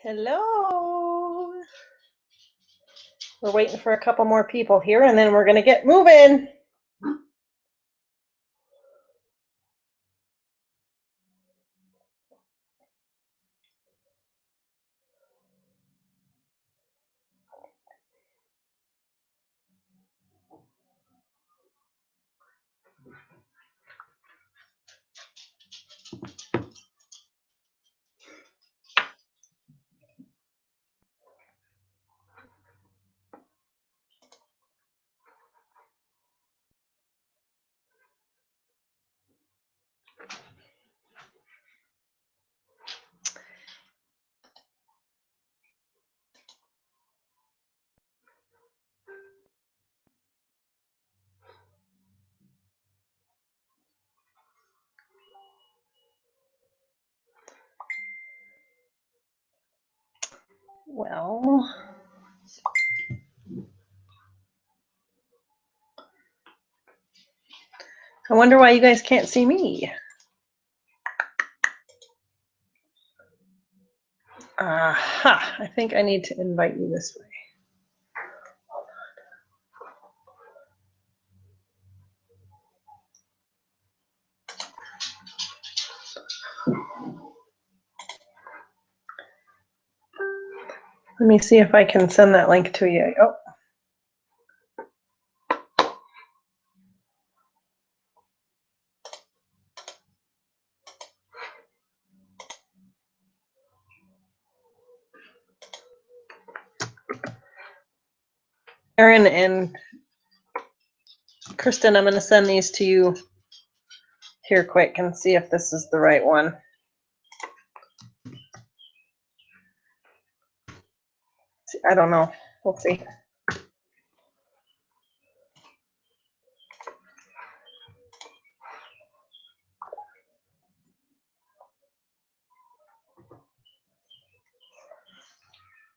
Hello. We're waiting for a couple more people here and then we're going to get moving. Well, I wonder why you guys can't see me. Aha, I think I need to invite you this way. Let me see if I can send that link to you. Oh. Erin and Kristen, I'm going to send these to you here quick and see if this is the right one. I don't know. We'll see.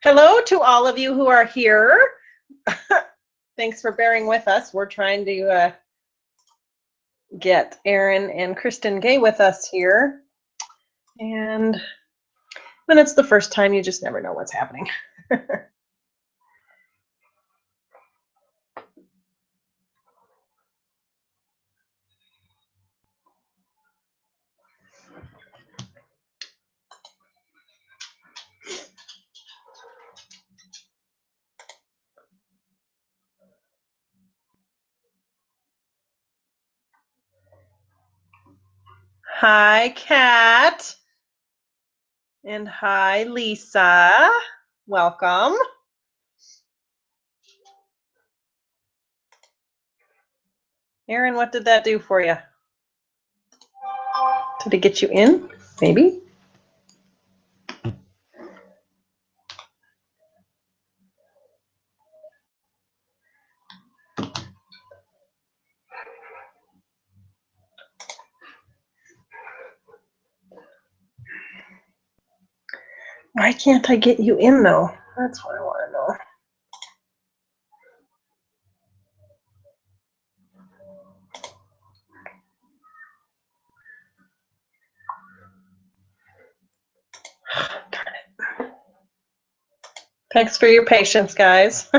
Hello to all of you who are here. Thanks for bearing with us. We're trying to get Erin and Kristen Gay with us here. And when it's the first time, you just never know what's happening. Hi, Kat. And hi, Lisa. Welcome. Erin, what did that do for you? Did it get you in? Maybe. Why can't I get you in, though? That's what I want to know. Darn it. Thanks for your patience, guys.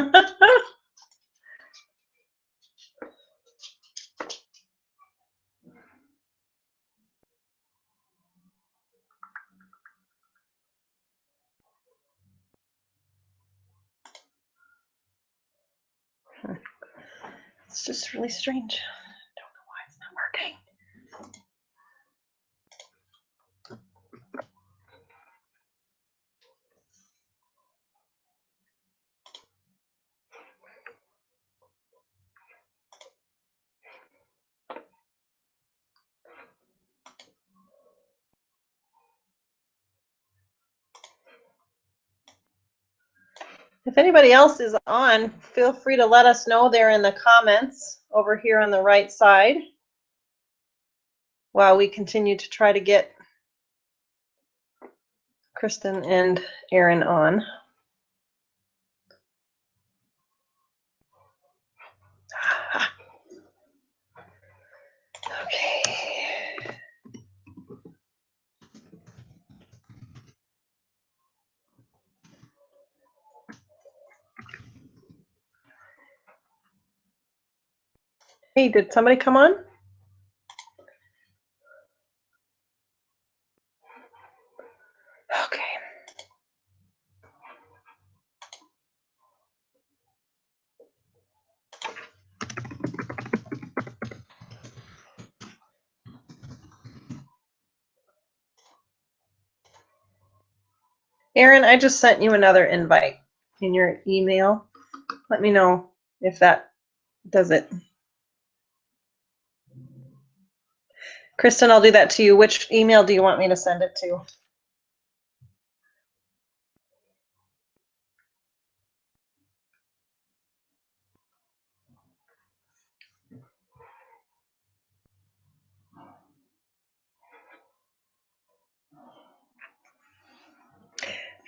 It's just really strange. I don't know why it's not working. If anybody else is on, feel free to let us know there in the comments over here on the right side while we continue to try to get Kristen and Erin on. Okay. did somebody come on? Okay. Erin, I just sent you another invite in your email. Let me know if that does it. Kristen, I'll do that to you. Which email do you want me to send it to?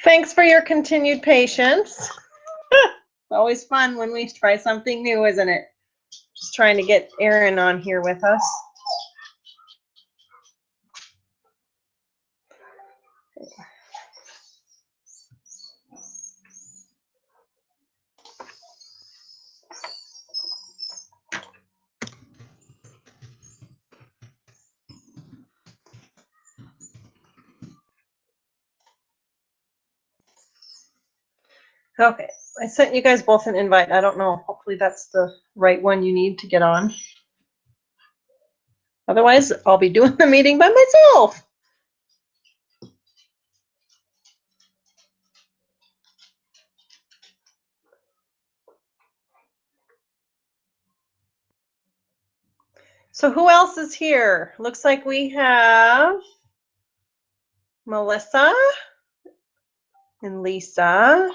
Thanks for your continued patience. Always fun when we try something new, isn't it? Just trying to get Erin on here with us. Okay, I sent you guys both an invite. I don't know. Hopefully that's the right one you need to get on. Otherwise, I'll be doing the meeting by myself. So who else is here? Looks like we have Melissa and Lisa.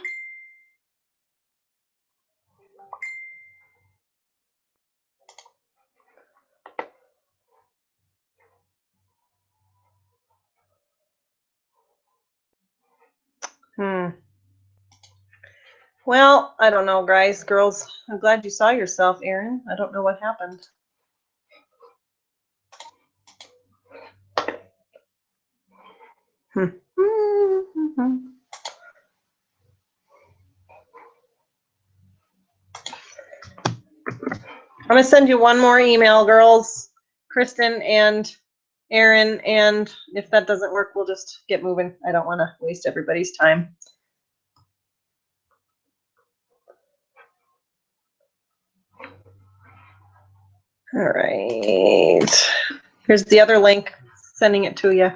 Well, I don't know, guys, girls. I'm glad you saw yourself, Erin. I don't know what happened. I'm going to send you one more email, girls, Kristen and Erin, and if that doesn't work, we'll just get moving. I don't want to waste everybody's time. All right. Here's the other link, sending it to you.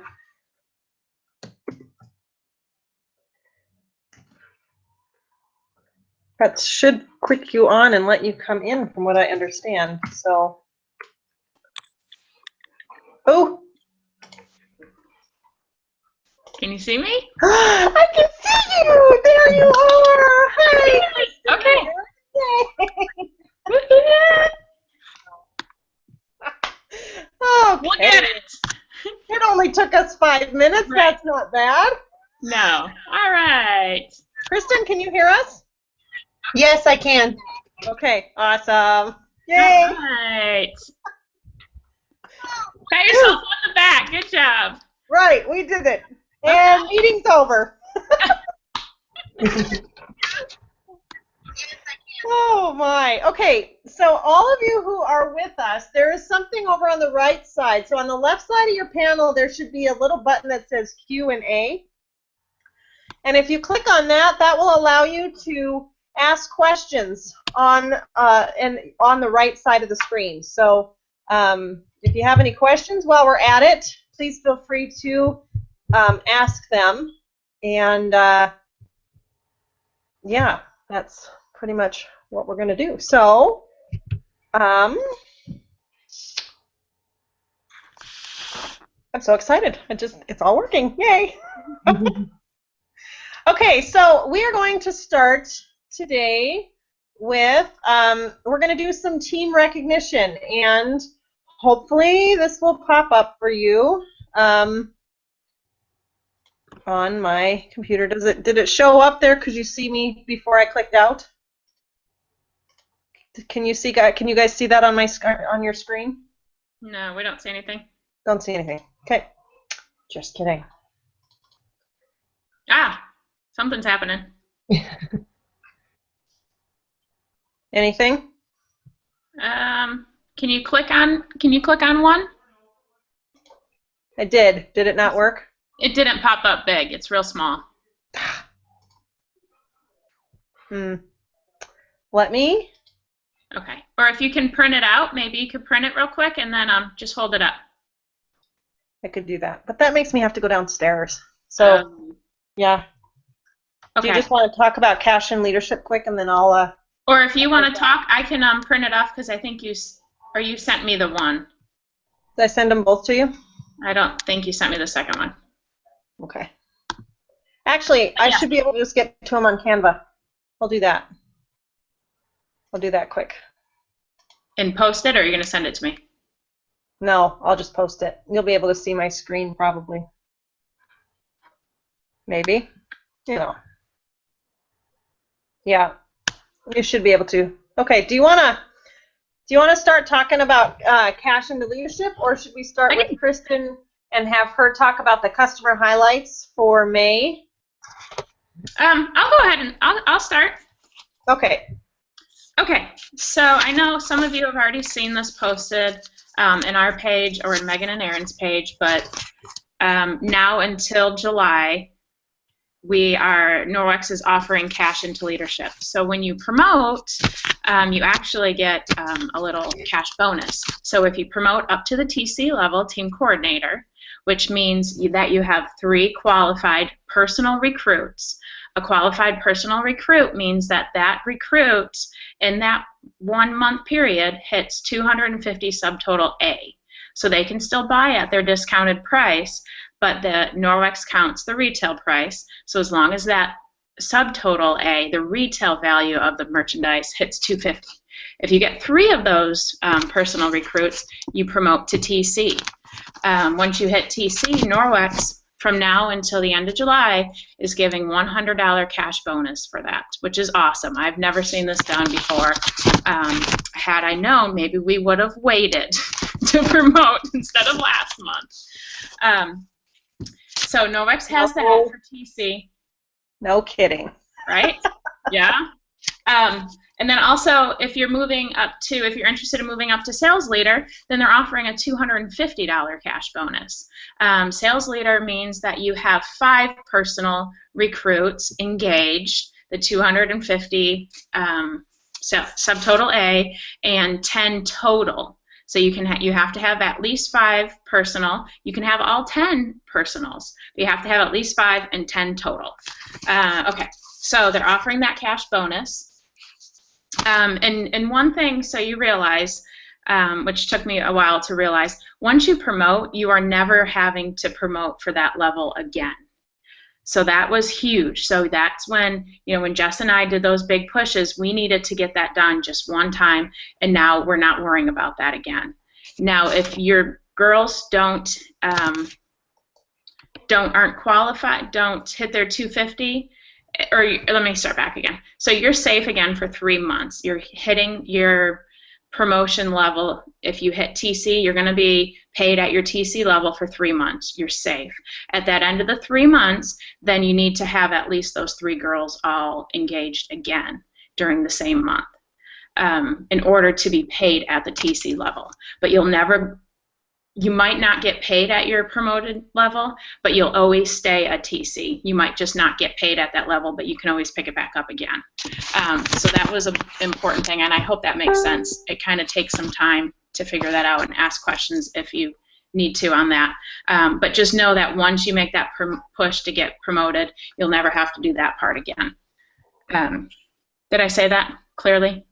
That should click you on and let you come in from what I understand. So, oh. Can you see me? I can see you. There you are. Hi. Okay. Okay. We'll get it. It only took us 5 minutes. Right. That's not bad. No. All right. Kristen, can you hear us? Yes, I can. Okay. Awesome. Yay. All right. Pat yourself on the back. Good job. Right. We did it. And meeting's over. Oh my. Okay, so all of you who are with us, there is something over on the right side. So on the left side of your panel, there should be a little button that says Q&A. And if you click on that, that will allow you to ask questions on the right side of the screen. So if you have any questions while we're at it, please feel free to ask them. And yeah, that's pretty much what we're going to do. So, I'm so excited. It's all working. Yay. Okay, so we are going to start today with, we're going to do some team recognition, and hopefully this will pop up for you on my computer. Did it show up there? Could you see me before I clicked out? Can you guys see that on your screen? No, we don't see anything. Don't see anything. Okay. Just kidding. Ah, something's happening. Anything? Can you click on one? I did. Did it not work? It didn't pop up big. It's real small. Let me. Okay. Or if you can print it out, maybe you could print it real quick and then just hold it up. I could do that, but that makes me have to go downstairs. So, yeah. Okay. Do you just want to talk about cash and leadership quick, and then I'll. Or if you want to talk, I can print it off because I think you sent me the one. Did I send them both to you? I don't think you sent me the second one. Okay. Actually, I should be able to just get to them on Canva. I'll do that. I'll do that quick. And post it, or are you going to send it to me? No, I'll just post it. You'll be able to see my screen probably. Maybe. You know. Yeah. You should be able to. Okay. Do you wanna start talking about cash into leadership, or should we start with Kristen and have her talk about the customer highlights for May? I'll go ahead and I'll start. Okay. Okay. So I know some of you have already seen this posted in our page or in Megan and Aaron's page, but now until July, Norwex is offering cash into leadership. So when you promote, you actually get a little cash bonus. So if you promote up to the TC level, team coordinator, which means that you have 3 qualified personal recruits. A qualified personal recruit means that recruit in that 1 month period hits 250 subtotal A. So they can still buy at their discounted price, but the Norwex counts the retail price. So as long as that subtotal A, the retail value of the merchandise, hits 250. If you get 3 of those personal recruits, you promote to TC. Once you hit TC, Norwex, from now until the end of July, is giving $100 cash bonus for that, which is awesome. I've never seen this done before. Had I known, maybe we would have waited to promote instead of last month. So Norwex has that for TC. No kidding. Right? Yeah. And then also, if you're interested in moving up to sales leader, then they're offering a $250 cash bonus. Sales leader means that you have 5 personal recruits engaged, the 250 subtotal A, and 10 total. So you have to have at least 5 personal. You can have all 10 personals. But you have to have at least 5 and 10 total. Okay, so they're offering that cash bonus. And one thing, so you realize, which took me a while to realize, once you promote, you are never having to promote for that level again. So that was huge. So that's when, when Jess and I did those big pushes, we needed to get that done just one time, and now we're not worrying about that again. Now, if your girls aren't qualified, don't hit their 250, or let me start back again. So you're safe again for 3 months. You're hitting your promotion level. If you hit TC, you're going to be paid at your TC level for 3 months. You're safe. At that end of the 3 months, then you need to have at least those 3 girls all engaged again during the same month in order to be paid at the TC level. But you might not get paid at your promoted level, but you'll always stay at TC. You might just not get paid at that level, but you can always pick it back up again. So that was an important thing, and I hope that makes sense. It kind of takes some time to figure that out and ask questions if you need to on that. But just know that once you make that push to get promoted, you'll never have to do that part again. Did I say that clearly?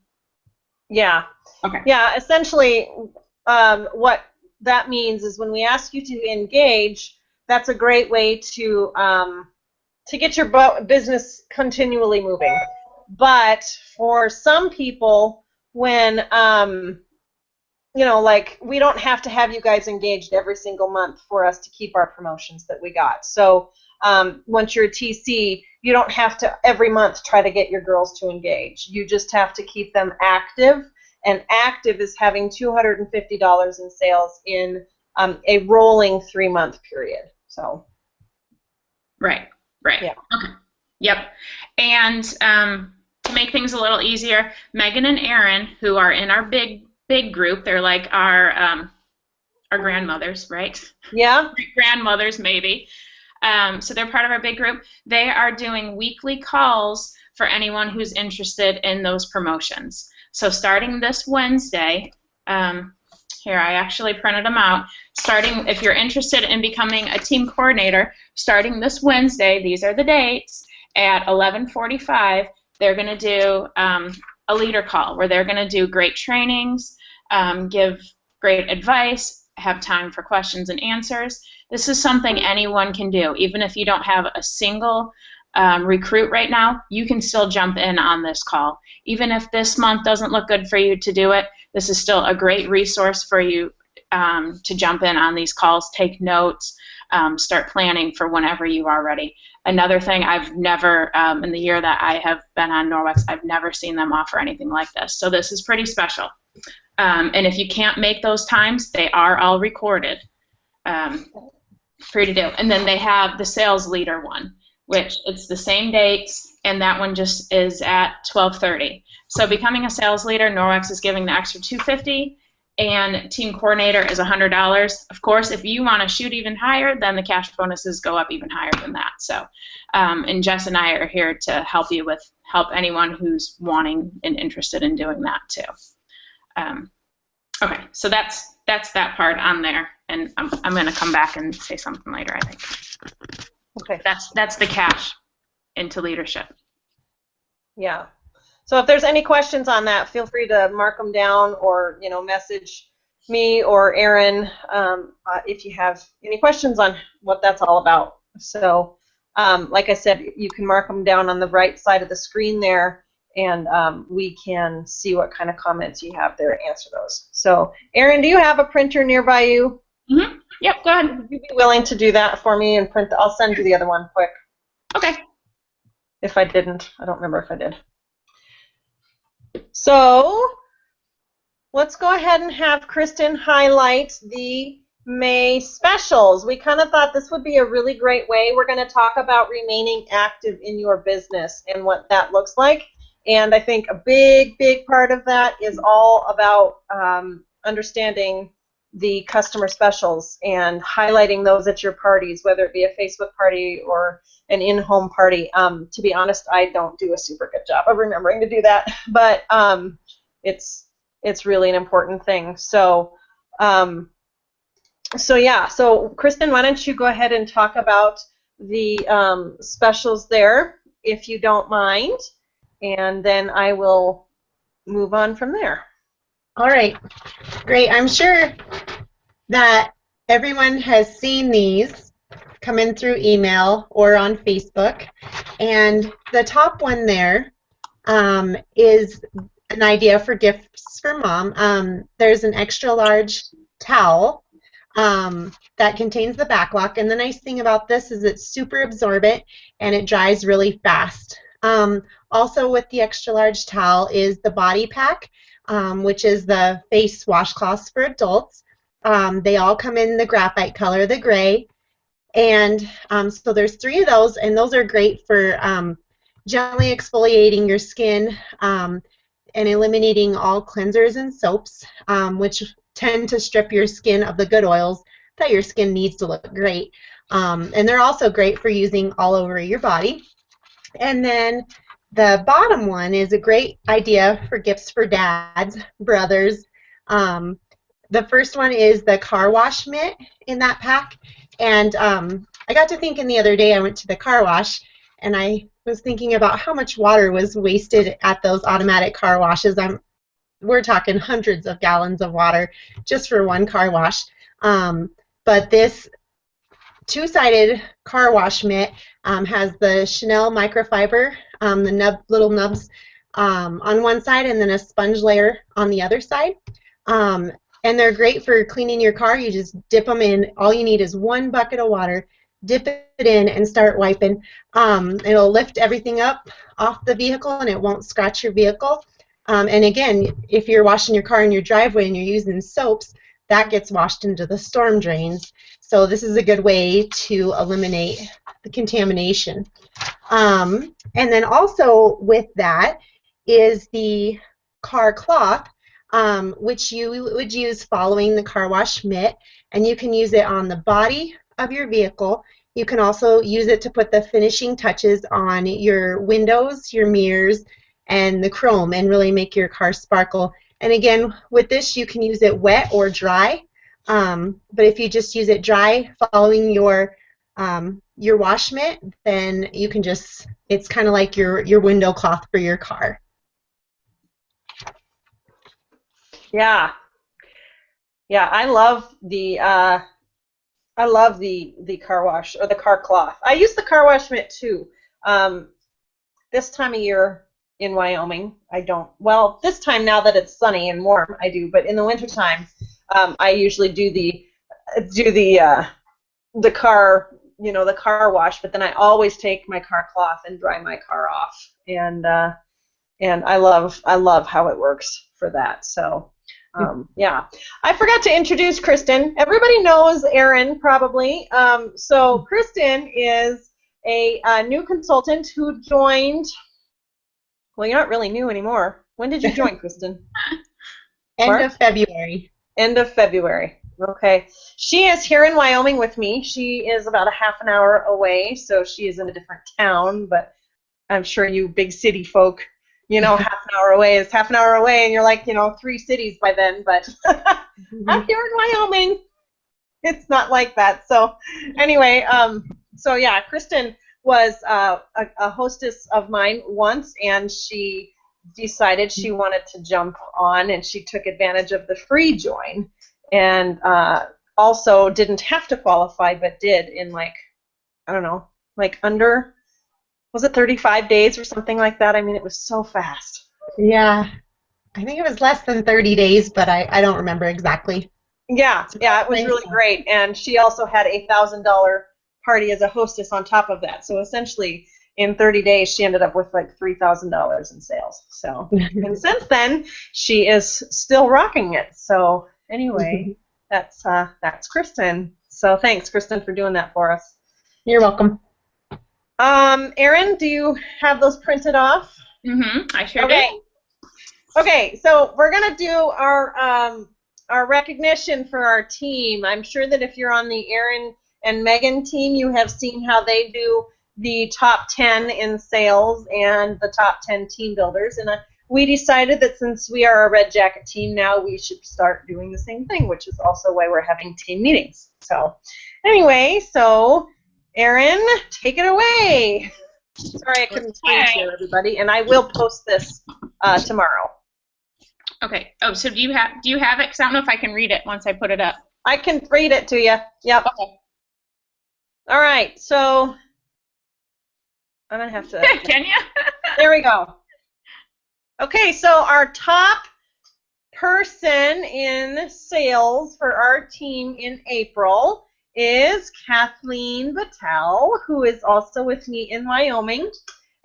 Yeah. Okay. Yeah, essentially what that means is when we ask you to engage, that's a great way to get your business continually moving. But for some people, when like we don't have to have you guys engaged every single month for us to keep our promotions that we got. So once you're a TC, you don't have to every month try to get your girls to engage. You just have to keep them active. And active is having $250 in sales in a rolling 3-month period. So. Right. Yeah. Okay. Yep. And to make things a little easier, Megan and Aaron, who are in our big big group. They're like our grandmothers, right? Yeah. Grandmothers, maybe. So they're part of our big group. They are doing weekly calls for anyone who's interested in those promotions. So starting this Wednesday, here, I actually printed them out. Starting, if you're interested in becoming a team coordinator, starting this Wednesday, these are the dates, at 11:45, they're going to do a leader call where they're going to do great trainings, give great advice, have time for questions and answers. This is something anyone can do. Even if you don't have a single recruit right now, you can still jump in on this call. Even if this month doesn't look good for you to do it, this is still a great resource for you to jump in on these calls, take notes, start planning for whenever you are ready. Another thing, I've never, in the year that I have been on Norwex, I've never seen them offer anything like this. So this is pretty special. And if you can't make those times, they are all recorded for you to do. And then they have the sales leader one, which it's the same dates, and that one just is at 12:30. So becoming a sales leader, Norwex is giving the extra $250, and team coordinator is $100. Of course, if you want to shoot even higher, then the cash bonuses go up even higher than that. So, and Jess and I are here to help you help anyone who's wanting and interested in doing that too. Okay, so that's that part on there, and I'm going to come back and say something later, I think. Okay. That's the cash into leadership. Yeah. So if there's any questions on that, feel free to mark them down, or message me or Erin if you have any questions on what that's all about. So like I said, you can mark them down on the right side of the screen there, and we can see what kind of comments you have there and answer those. So Erin, do you have a printer nearby you? Mm-hmm. Yep, go ahead. Would you be willing to do that for me and print? I'll send you the other one quick. Okay. If I didn't, I don't remember if I did. So let's go ahead and have Kristen highlight the May specials. We kind of thought this would be a really great way. We're going to talk about remaining active in your business and what that looks like. And I think a big part of that is all about understanding the customer specials and highlighting those at your parties, whether it be a Facebook party or an in-home party. To be honest, I don't do a super good job of remembering to do that, but it's really an important thing. So yeah, so Kristen, why don't you go ahead and talk about the specials there, if you don't mind, and then I will move on from there. All right, great. I'm sure that everyone has seen these come in through email or on Facebook, and the top one there is an idea for gifts for mom. There's an extra large towel that contains the back lock, and the nice thing about this is it's super absorbent and it dries really fast. Also with the extra large towel is the body pack, which is the face washcloths for adults. They all come in the graphite color, the gray, and so there's 3 of those, and those are great for gently exfoliating your skin and eliminating all cleansers and soaps, which tend to strip your skin of the good oils that your skin needs to look great. And they're also great for using all over your body. And then the bottom one is a great idea for gifts for dads, brothers. The first one is the car wash mitt in that pack. And I got to thinking the other day, I went to the car wash, and I was thinking about how much water was wasted at those automatic car washes. We're talking hundreds of gallons of water just for one car wash. But this 2-sided car wash mitt has the Chanel microfiber, the little nubs on one side, and then a sponge layer on the other side. And they're great for cleaning your car. You just dip them in. All you need is 1 bucket of water. Dip it in and start wiping. It'll lift everything up off the vehicle, and it won't scratch your vehicle. And again, if you're washing your car in your driveway and you're using soaps, that gets washed into the storm drains. So this is a good way to eliminate the contamination. And then also with that is the car cloth. which you would use following the car wash mitt, and you can use it on the body of your vehicle. You can also use it to put the finishing touches on your windows, your mirrors, and the chrome, and really make your car sparkle. And again, with this, you can use it wet or dry. But if you just use it dry, following your wash mitt, then you can just, it's kind of like your window cloth for your car. Yeah. Yeah, I love the car wash or the car cloth. I use the car wash mitt too. This time of year in Wyoming, I don't. Well, this time now that it's sunny and warm, I do. But in the wintertime, I usually do the car, the car wash. But then I always take my car cloth and dry my car off. And I love how it works for that. So. Yeah, I forgot to introduce Kristen. Everybody knows Erin probably. So Kristen is a new consultant who joined. Well, you're not really new anymore. When did you join, Kristen? End of February. End of February. Okay. She is here in Wyoming with me. She is about a half an hour away, so she is in a different town. But I'm sure you big city folk. Half an hour away is half an hour away, and you're like, 3 cities by then, but I'm here in Wyoming. It's not like that. So anyway, so yeah, Kristen was a hostess of mine once, and she decided she wanted to jump on, and she took advantage of the free join, and also didn't have to qualify, but did in under, was it 35 days or something like that? I mean, it was so fast. Yeah. I think it was less than 30 days, but I don't remember exactly. Yeah, it was really great. And she also had a $1,000 party as a hostess on top of that. So essentially, in 30 days, she ended up with like $3,000 in sales. So, and since then, she is still rocking it. So anyway, that's Kristen. So thanks, Kristen, for doing that for us. You're welcome. Erin, do you have those printed off? I sure do. Okay, so we're gonna do our recognition for our team. I'm sure that if you're on the Erin and Megan team, you have seen how they do the top 10 in sales and the top 10 team builders. And we decided that since we are a Red Jacket team now, we should start doing the same thing, which is also why we're having team meetings. So anyway, Erin, take it away. Sorry I couldn't screen share everybody, and I will post this tomorrow. Okay. Oh, so do you have it? Because I don't know if I can read it once I put it up. I can read it to you. Yep. Okay. All right. So I'm gonna have to. Can you? There we go. Okay. So our top person in sales for our team in April is Kathleen Battelle, who is also with me in Wyoming,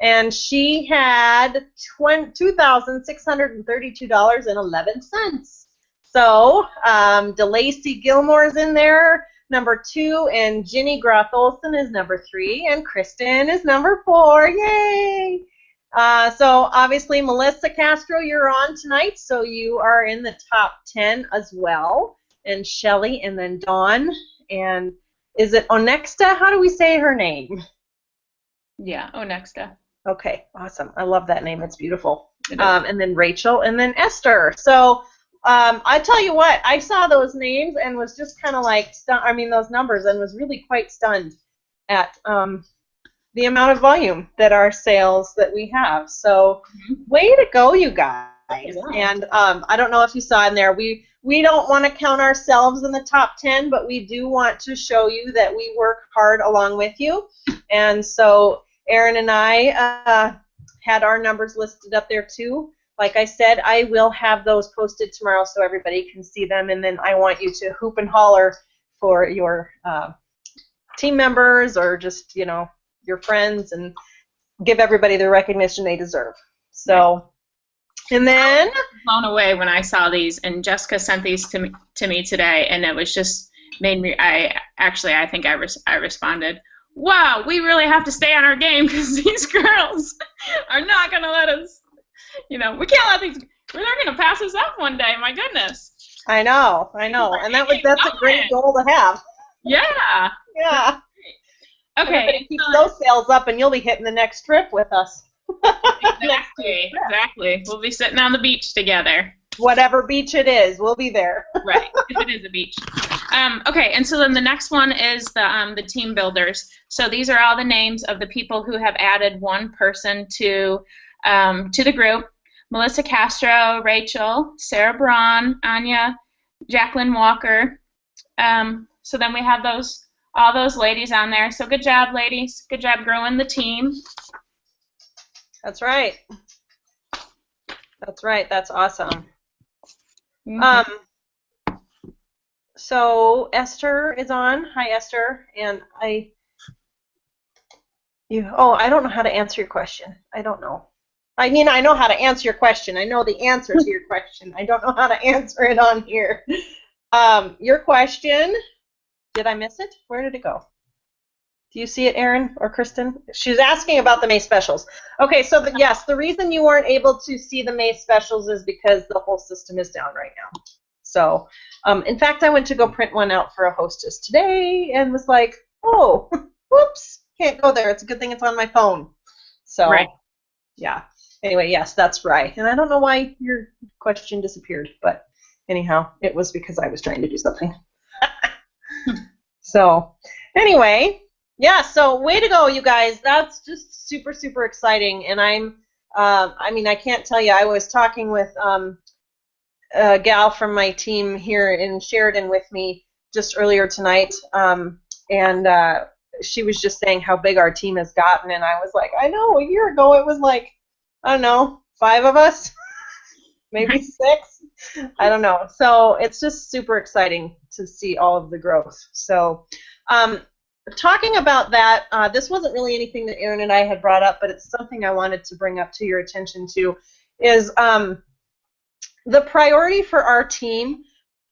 and she had $2,632.11. So DeLacy Gilmore's in there, number 2, and Ginny Groth Olson is number 3, and Kristen is number 4. Yay! So obviously, Melissa Castro, you're on tonight, so you are in the top 10 as well, and Shelly, and then Dawn. And is it Onexta? How do we say her name? Yeah, Onexta. Okay, awesome. I love that name. It's beautiful. And then Rachel, and then Esther. So I tell you what, I saw those names and was just kind of like, those numbers, and was really quite stunned at the amount of volume that our sales that we have. So way to go, you guys. Yeah. And I don't know if you saw in there, we don't want to count ourselves in the top 10, but we do want to show you that we work hard along with you. And so Erin and I had our numbers listed up there too. Like I said, I will have those posted tomorrow so everybody can see them, and then I want you to hoop and holler for your team members or just, your friends, and give everybody the recognition they deserve. So, and then I was blown away when I saw these, and Jessica sent these to me today, and it was just made me. I think I responded, "Wow, we really have to stay on our game because these girls are not going to let us. We can't let these They're going to pass us up one day. My goodness. I know. And that's a great goal to have. Yeah. Yeah. Okay. Everybody keeps those sales up, and you'll be hitting the next trip with us. Exactly. We'll be sitting on the beach together. Whatever beach it is, we'll be there. Right, if it is a beach. Okay, and so then the next one is the team builders. So these are all the names of the people who have added one person to the group. Melissa Castro, Rachel, Sarah Braun, Anya, Jacqueline Walker. So then we have all those ladies on there. So good job, ladies. Good job growing the team. That's right. That's awesome. Mm-hmm. So Esther is on. Hi, Esther. And I don't know how to answer your question. I don't know. I mean, I know how to answer your question. I know the answer to your question. I don't know how to answer it on here. Your question, did I miss it? Where did it go? Do you see it, Erin or Kristen? She's asking about the May specials. Okay, so yes, the reason you weren't able to see the May specials is because the whole system is down right now. So, in fact, I went to go print one out for a hostess today and was like, oh, whoops, can't go there. It's a good thing it's on my phone. So, right. Yeah. Anyway, yes, that's right. And I don't know why your question disappeared, but anyhow, it was because I was trying to do something. So, anyway, yeah, so way to go, you guys. That's just super, super exciting. And I mean, I can't tell you, I was talking with a gal from my team here in Sheridan with me just earlier tonight, and she was just saying how big our team has gotten, and I was like, I know, a year ago it was like, I don't know, 5 of us, maybe 6, I don't know. So it's just super exciting to see all of the growth. So talking about that, this wasn't really anything that Erin and I had brought up, but it's something I wanted to bring up to your attention too, is the priority for our team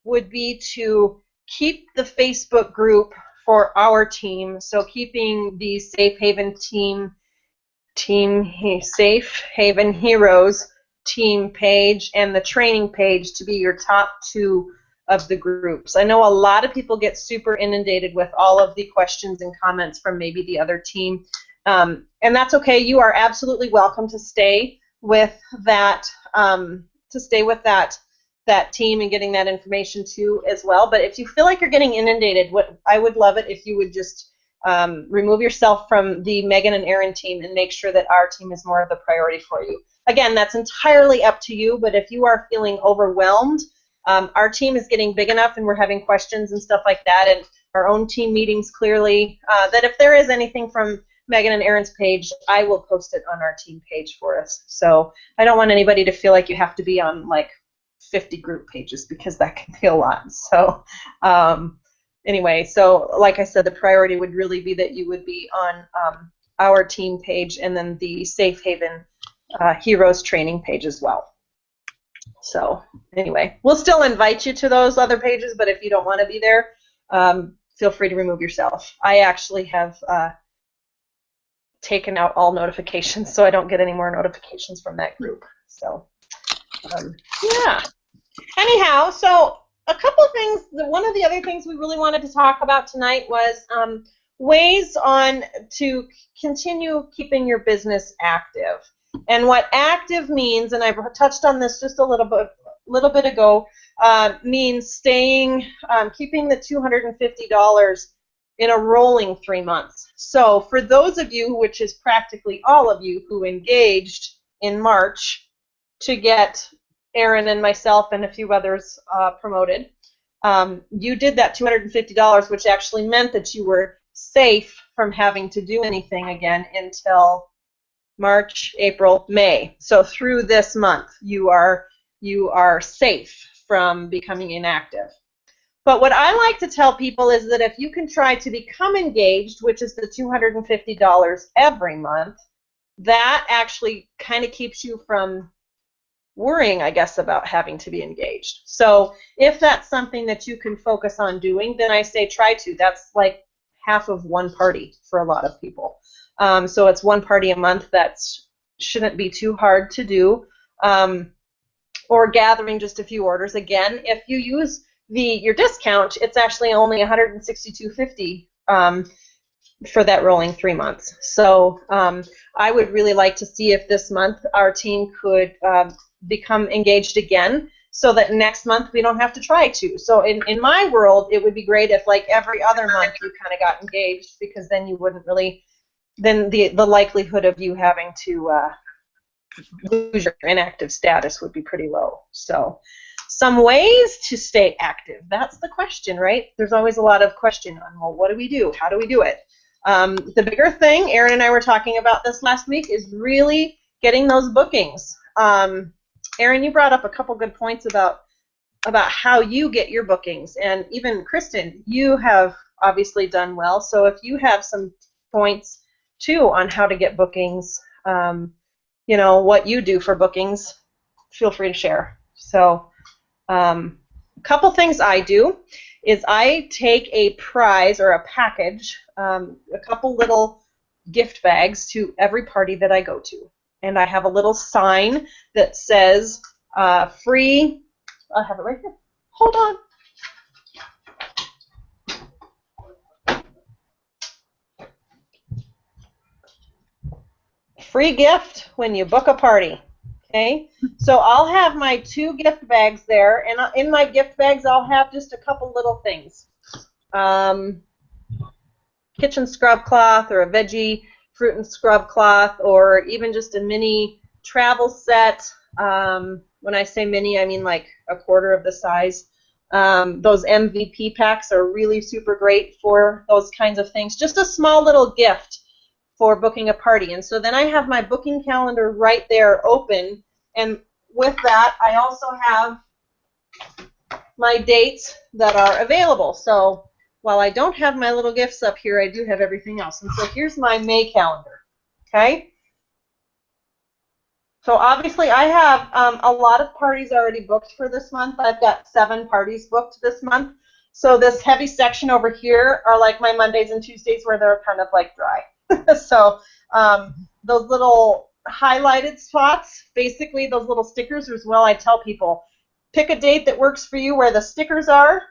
would be to keep the Facebook group for our team, so keeping the Safe Haven Safe Haven Heroes team page and the training page to be your top 2 of the groups. I know a lot of people get super inundated with all of the questions and comments from maybe the other team, and that's okay. You are absolutely welcome to stay with that that team and getting that information too as well. But if you feel like you're getting inundated, I would love it if you would just remove yourself from the Megan and Erin team and make sure that our team is more of the priority for you. Again, that's entirely up to you, but if you are feeling overwhelmed, our team is getting big enough and we're having questions and stuff like that, and our own team meetings clearly, that if there is anything from Megan and Erin's page, I will post it on our team page for us. So I don't want anybody to feel like you have to be on like 50 group pages, because that can be a lot. So anyway, so like I said, the priority would really be that you would be on our team page and then the Safe Haven Heroes training page as well. So anyway, we'll still invite you to those other pages, but if you don't want to be there, feel free to remove yourself. I actually have taken out all notifications, so I don't get any more notifications from that group. So yeah. Anyhow, so a couple of things. One of the other things we really wanted to talk about tonight was ways to continue keeping your business active. And what active means, and I touched on this just a little bit ago, means keeping the $250 in a rolling 3 months. So for those of you, which is practically all of you, who engaged in March to get Erin and myself and a few others promoted, you did that $250, which actually meant that you were safe from having to do anything again until March, April, May. So through this month, you are safe from becoming inactive. But what I like to tell people is that if you can try to become engaged, which is the $250 every month, that actually kind of keeps you from worrying, I guess, about having to be engaged. So if that's something that you can focus on doing, then I say try to. That's like half of one party for a lot of people. So it's one party a month. That shouldn't be too hard to do. or gathering just a few orders. Again, if you use your discount, it's actually only $162.50 for that rolling 3 months. So I would really like to see if this month our team could become engaged again, so that next month we don't have to try to. So in my world, it would be great if like every other month you kind of got engaged, because then you wouldn't really, then the likelihood of you having to lose your inactive status would be pretty low. So some ways to stay active. That's the question, right? There's always a lot of question on, well, what do we do? How do we do it? The bigger thing, Erin and I were talking about this last week, is really getting those bookings. Erin, you brought up a couple good points about how you get your bookings, and even Kristen, you have obviously done well. So if you have some points too on how to get bookings, you know, what you do for bookings, feel free to share. So a couple things I do is I take a prize or a package, a couple little gift bags to every party that I go to. And I have a little sign that says free, I have it right here. Hold on. Free gift when you book a party. Okay, so I'll have my 2 gift bags there, and in my gift bags I'll have just a couple little things. Kitchen scrub cloth, or a veggie fruit and scrub cloth, or even just a mini travel set. When I say mini, I mean like a quarter of the size. Those MVP packs are really super great for those kinds of things. Just a small little gift for booking a party. And so then I have my booking calendar right there open, and with that I also have my dates that are available. So while I don't have my little gifts up here, I do have everything else. And so here's my May calendar. Okay? So obviously I have a lot of parties already booked for this month. I've got 7 parties booked this month. So this heavy section over here are like my Mondays and Tuesdays where they're kind of like dry. So those little highlighted spots, basically those little stickers as well, I tell people, pick a date that works for you where the stickers are,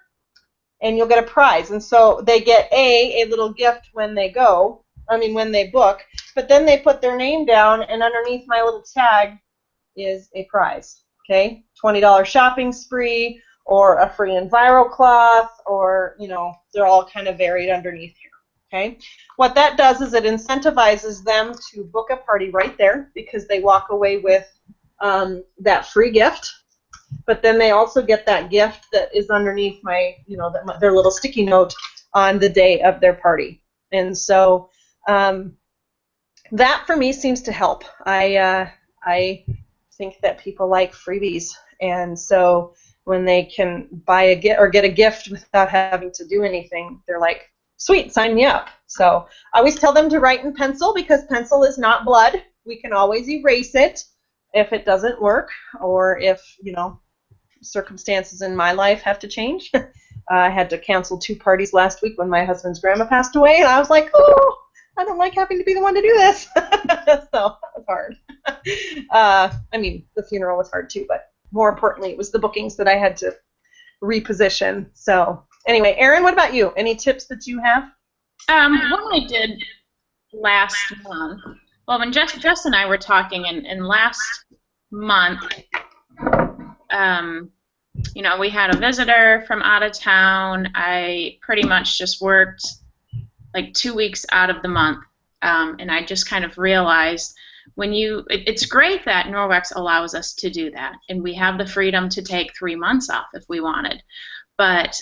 and you'll get a prize. And so they get a little gift when they go, when they book, but then they put their name down, and underneath my little tag is a prize. Okay, $20 shopping spree, or a free Enviro cloth, or, you know, they're all kind of varied underneath here. Okay, what that does is it incentivizes them to book a party right there, because they walk away with that free gift, but then they also get that gift that is underneath my, you know, their little sticky note on the day of their party. And so that for me seems to help. I think that people like freebies, and so when they can buy a gift or get a gift without having to do anything, they're like, sweet, sign me up. So I always tell them to write in pencil, because pencil is not blood. We can always erase it if it doesn't work, or if, you know, circumstances in my life have to change. I had to cancel 2 parties last week when my husband's grandma passed away, and I was like, oh, I don't like having to be the one to do this. So that was hard. I mean, the funeral was hard too, but more importantly, it was the bookings that I had to reposition. So anyway, Erin, what about you? Any tips that you have? What I did last month, well, when Jess and I were talking, and last month, you know, we had a visitor from out of town. I pretty much just worked like 2 weeks out of the month, and I just kind of realized it's great that Norwex allows us to do that, and we have the freedom to take 3 months off if we wanted. But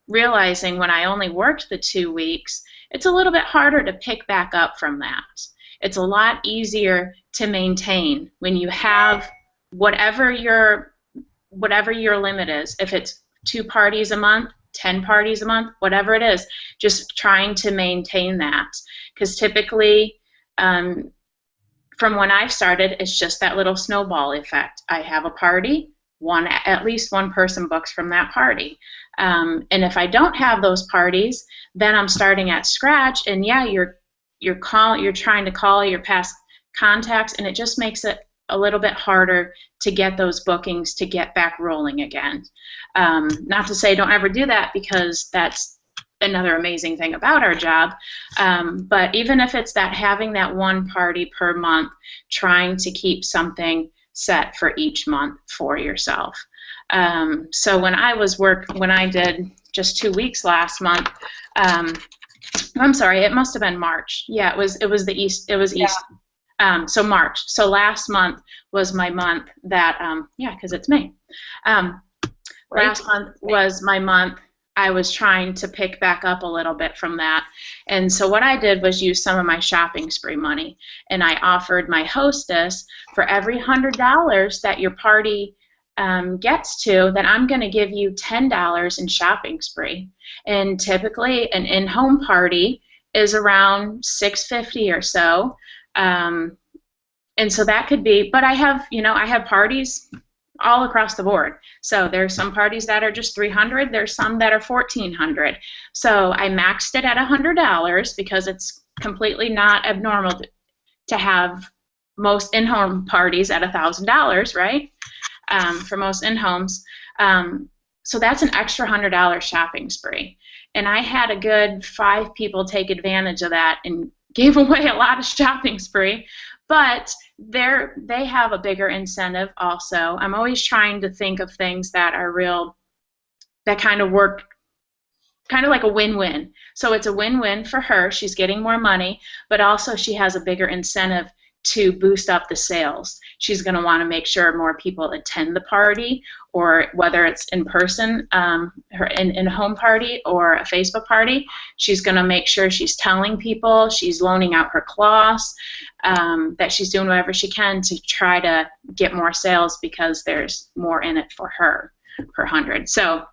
realizing when I only worked the 2 weeks, it's a little bit harder to pick back up from that. It's a lot easier to maintain when you have whatever your limit is. If it's 2 parties a month, 10 parties a month, whatever it is, just trying to maintain that. Because typically, from when I've started, it's just that little snowball effect. I have a party, at least one person books from that party. And if I don't have those parties, then I'm starting at scratch, and yeah, you're trying to call your past contacts, and it just makes it a little bit harder to get those bookings to get back rolling again. Not to say don't ever do that, because that's another amazing thing about our job. But even if it's that having that one party per month, trying to keep something set for each month for yourself. So when I did just 2 weeks last month, I'm sorry, it must have been March. Yeah, it was East. So March. So last month was my month that, because it's May. Last month was my month. I was trying to pick back up a little bit from that. And so what I did was use some of my shopping spree money. And I offered my hostess, for every $100 that your party gets to, then I'm going to give you $10 in shopping spree. And typically an in-home party is around $650 or so. And so that could be, but I have parties all across the board. So there's some parties that are just $300, there's some that are $1,400. So I maxed it at $100 because it's completely not abnormal to have most in-home parties at $1,000, right? For most in-homes. So that's an extra $100 shopping spree. And I had a good 5 people take advantage of that and gave away a lot of shopping spree. But they have a bigger incentive also. I'm always trying to think of things that are real, that kind of work, kind of like a win-win. So it's a win-win for her. She's getting more money, but also she has a bigger incentive to boost up the sales. She's going to want to make sure more people attend the party, or whether it's in person, her in home party or a Facebook party, she's going to make sure she's telling people, she's loaning out her cloths, that she's doing whatever she can to try to get more sales, because there's more in it for her per 100. So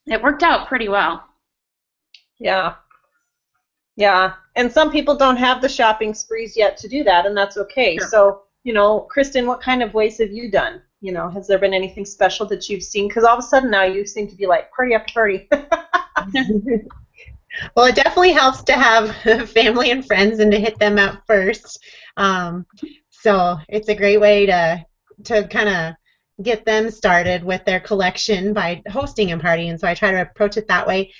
it worked out pretty well. Yeah. Yeah, and some people don't have the shopping sprees yet to do that, and that's okay. Sure. So, Kristen, what kind of ways have you done? Has there been anything special that you've seen? Because all of a sudden now you seem to be like party after party. Well, it definitely helps to have family and friends and to hit them up first. So it's a great way to kind of get them started with their collection by hosting a party, and so I try to approach it that way.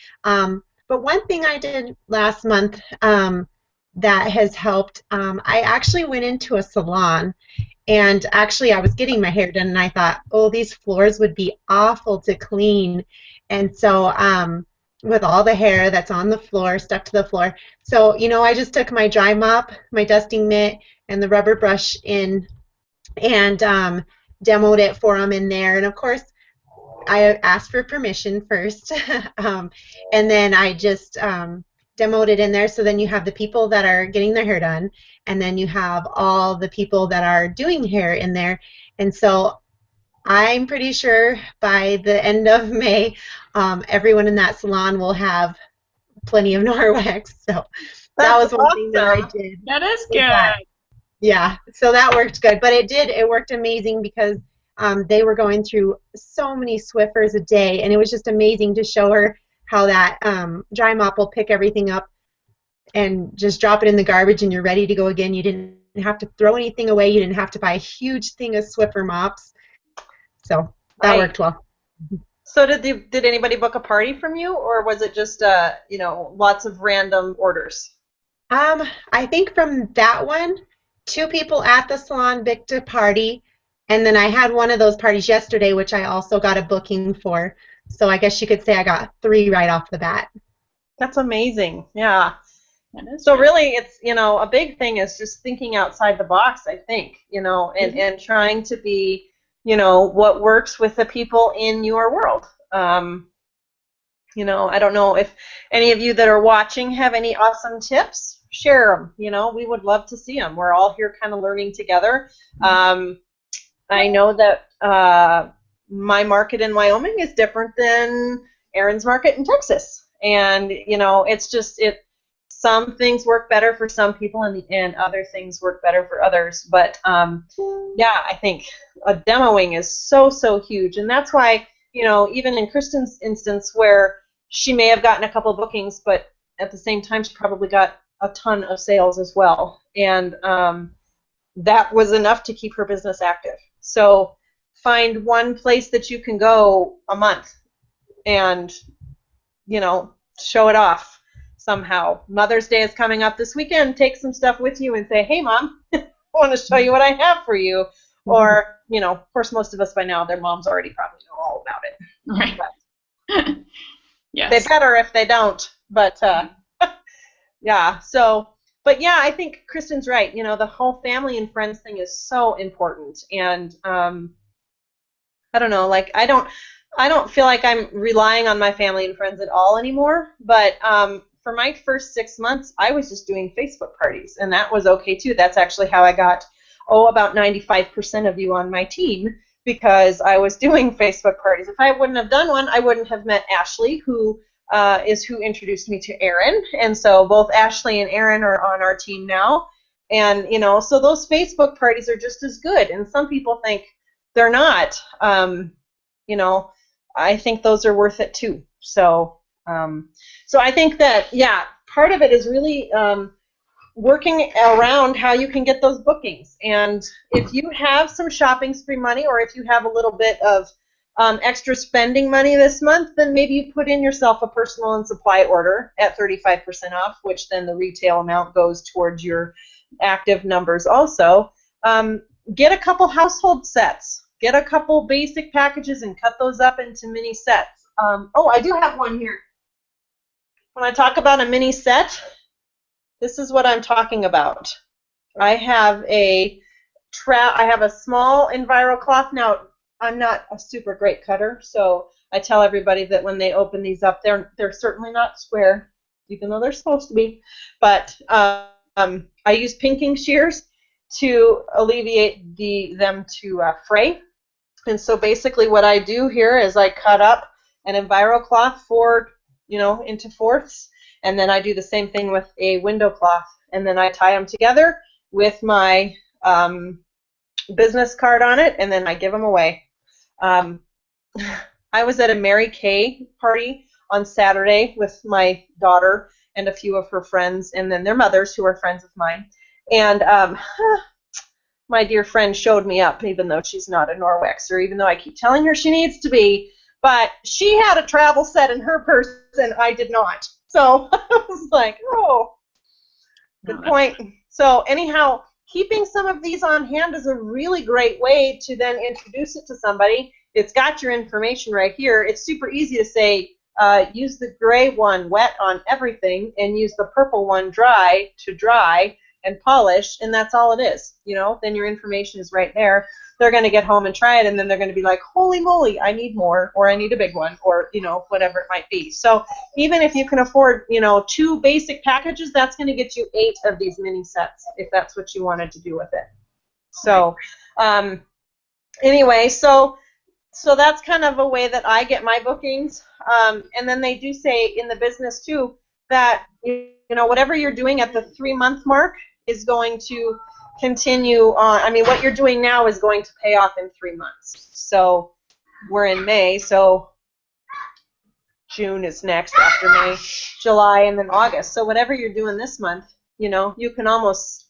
But one thing I did last month that has helped, I actually went into a salon, and actually I was getting my hair done, and I thought, oh, these floors would be awful to clean. And so with all the hair that's on the floor, stuck to the floor, so I just took my dry mop, my dusting mitt, and the rubber brush in, and demoed it for them in there. And of course, I asked for permission first, and then I just demoed it in there. So then you have the people that are getting their hair done, and then you have all the people that are doing hair in there. And so I'm pretty sure by the end of May, everyone in that salon will have plenty of Norwex. So that was one thing that I did. That is good. Yeah, so that worked good. But it worked amazing, because they were going through so many Swiffers a day, and it was just amazing to show her how that dry mop will pick everything up and just drop it in the garbage, and you're ready to go again. You didn't have to throw anything away. You didn't have to buy a huge thing of Swiffer mops. So that worked well. So did anybody book a party from you, or was it just lots of random orders? I think from that one, 2 people at the salon booked a party. And then I had one of those parties yesterday, which I also got a booking for. So I guess you could say I got 3 right off the bat. That's amazing. Yeah. That is So good. really, it's, a big thing is just thinking outside the box, I think, and trying to be, what works with the people in your world. I don't know if any of you that are watching have any awesome tips. Share them. We would love to see them. We're all here kind of learning together. I know that my market in Wyoming is different than Erin's market in Texas, and it's just some things work better for some people, and other things work better for others. But yeah, I think demoing is so huge, and that's why even in Kristen's instance, where she may have gotten a couple of bookings, but at the same time she probably got a ton of sales as well, and that was enough to keep her business active. So find one place that you can go a month and, you know, show it off somehow. Mother's Day is coming up this weekend. Take some stuff with you and say, hey, Mom, I want to show you what I have for you. Or, you know, of course, most of us by now, their moms already probably know all about it. Right. Yes. They better if they don't. But, yeah, so, but yeah, I think Kristen's right. You know, the whole family and friends thing is so important. And I don't know, like, I don't feel like I'm relying on my family and friends at all anymore. But for my first 6 months, I was just doing Facebook parties, and that was okay too. That's actually how I got, about 95% of you on my team, because I was doing Facebook parties. If I wouldn't have done one, I wouldn't have met Ashley, who is who introduced me to Erin. And so both Ashley and Erin are on our team now. And, you know, so those Facebook parties are just as good. And some people think they're not. You know, I think those are worth it too. So, so I think that, yeah, part of it is really working around how you can get those bookings. And if you have some shopping spree money, or if you have a little bit of extra spending money this month, then maybe you put in yourself a personal and supply order at 35% off, which then the retail amount goes towards your active numbers also. Get a couple household sets. Get a couple basic packages and cut those up into mini sets. Oh, I do have one here. When I talk about a mini set, this is what I'm talking about. I have a small EnviroCloth. Now, I'm not a super great cutter, so I tell everybody that when they open these up, they're certainly not square, even though they're supposed to be. But I use pinking shears to alleviate them to fray. And so basically what I do here is I cut up an EnviroCloth into fourths, and then I do the same thing with a window cloth, and then I tie them together with my business card on it, and then I give them away. I was at a Mary Kay party on Saturday with my daughter and a few of her friends, and then their mothers who are friends of mine. And my dear friend showed me up, even though she's not a Norwexer, even though I keep telling her she needs to be. But she had a travel set in her purse, and I did not. So I was like, oh, good point. So anyhow, keeping some of these on hand is a really great way to then introduce it to somebody. It's got your information right here. It's super easy to say, use the gray one wet on everything, and use the purple one dry to dry and polish, and that's all it is. You know, then your information is right there. They're going to get home and try it, and then they're going to be like, holy moly, I need more, or I need a big one, or, you know, whatever it might be. So even if you can afford, you know, 2 basic packages, that's going to get you 8 of these mini sets, if that's what you wanted to do with it. So anyway, so that's kind of a way that I get my bookings. And then they do say in the business too that, you know, whatever you're doing at the 3-month mark is going to continue on. I mean, what you're doing now is going to pay off in 3 months. So we're in May, so June is next after May, July, and then August. So whatever you're doing this month, you know, you can almost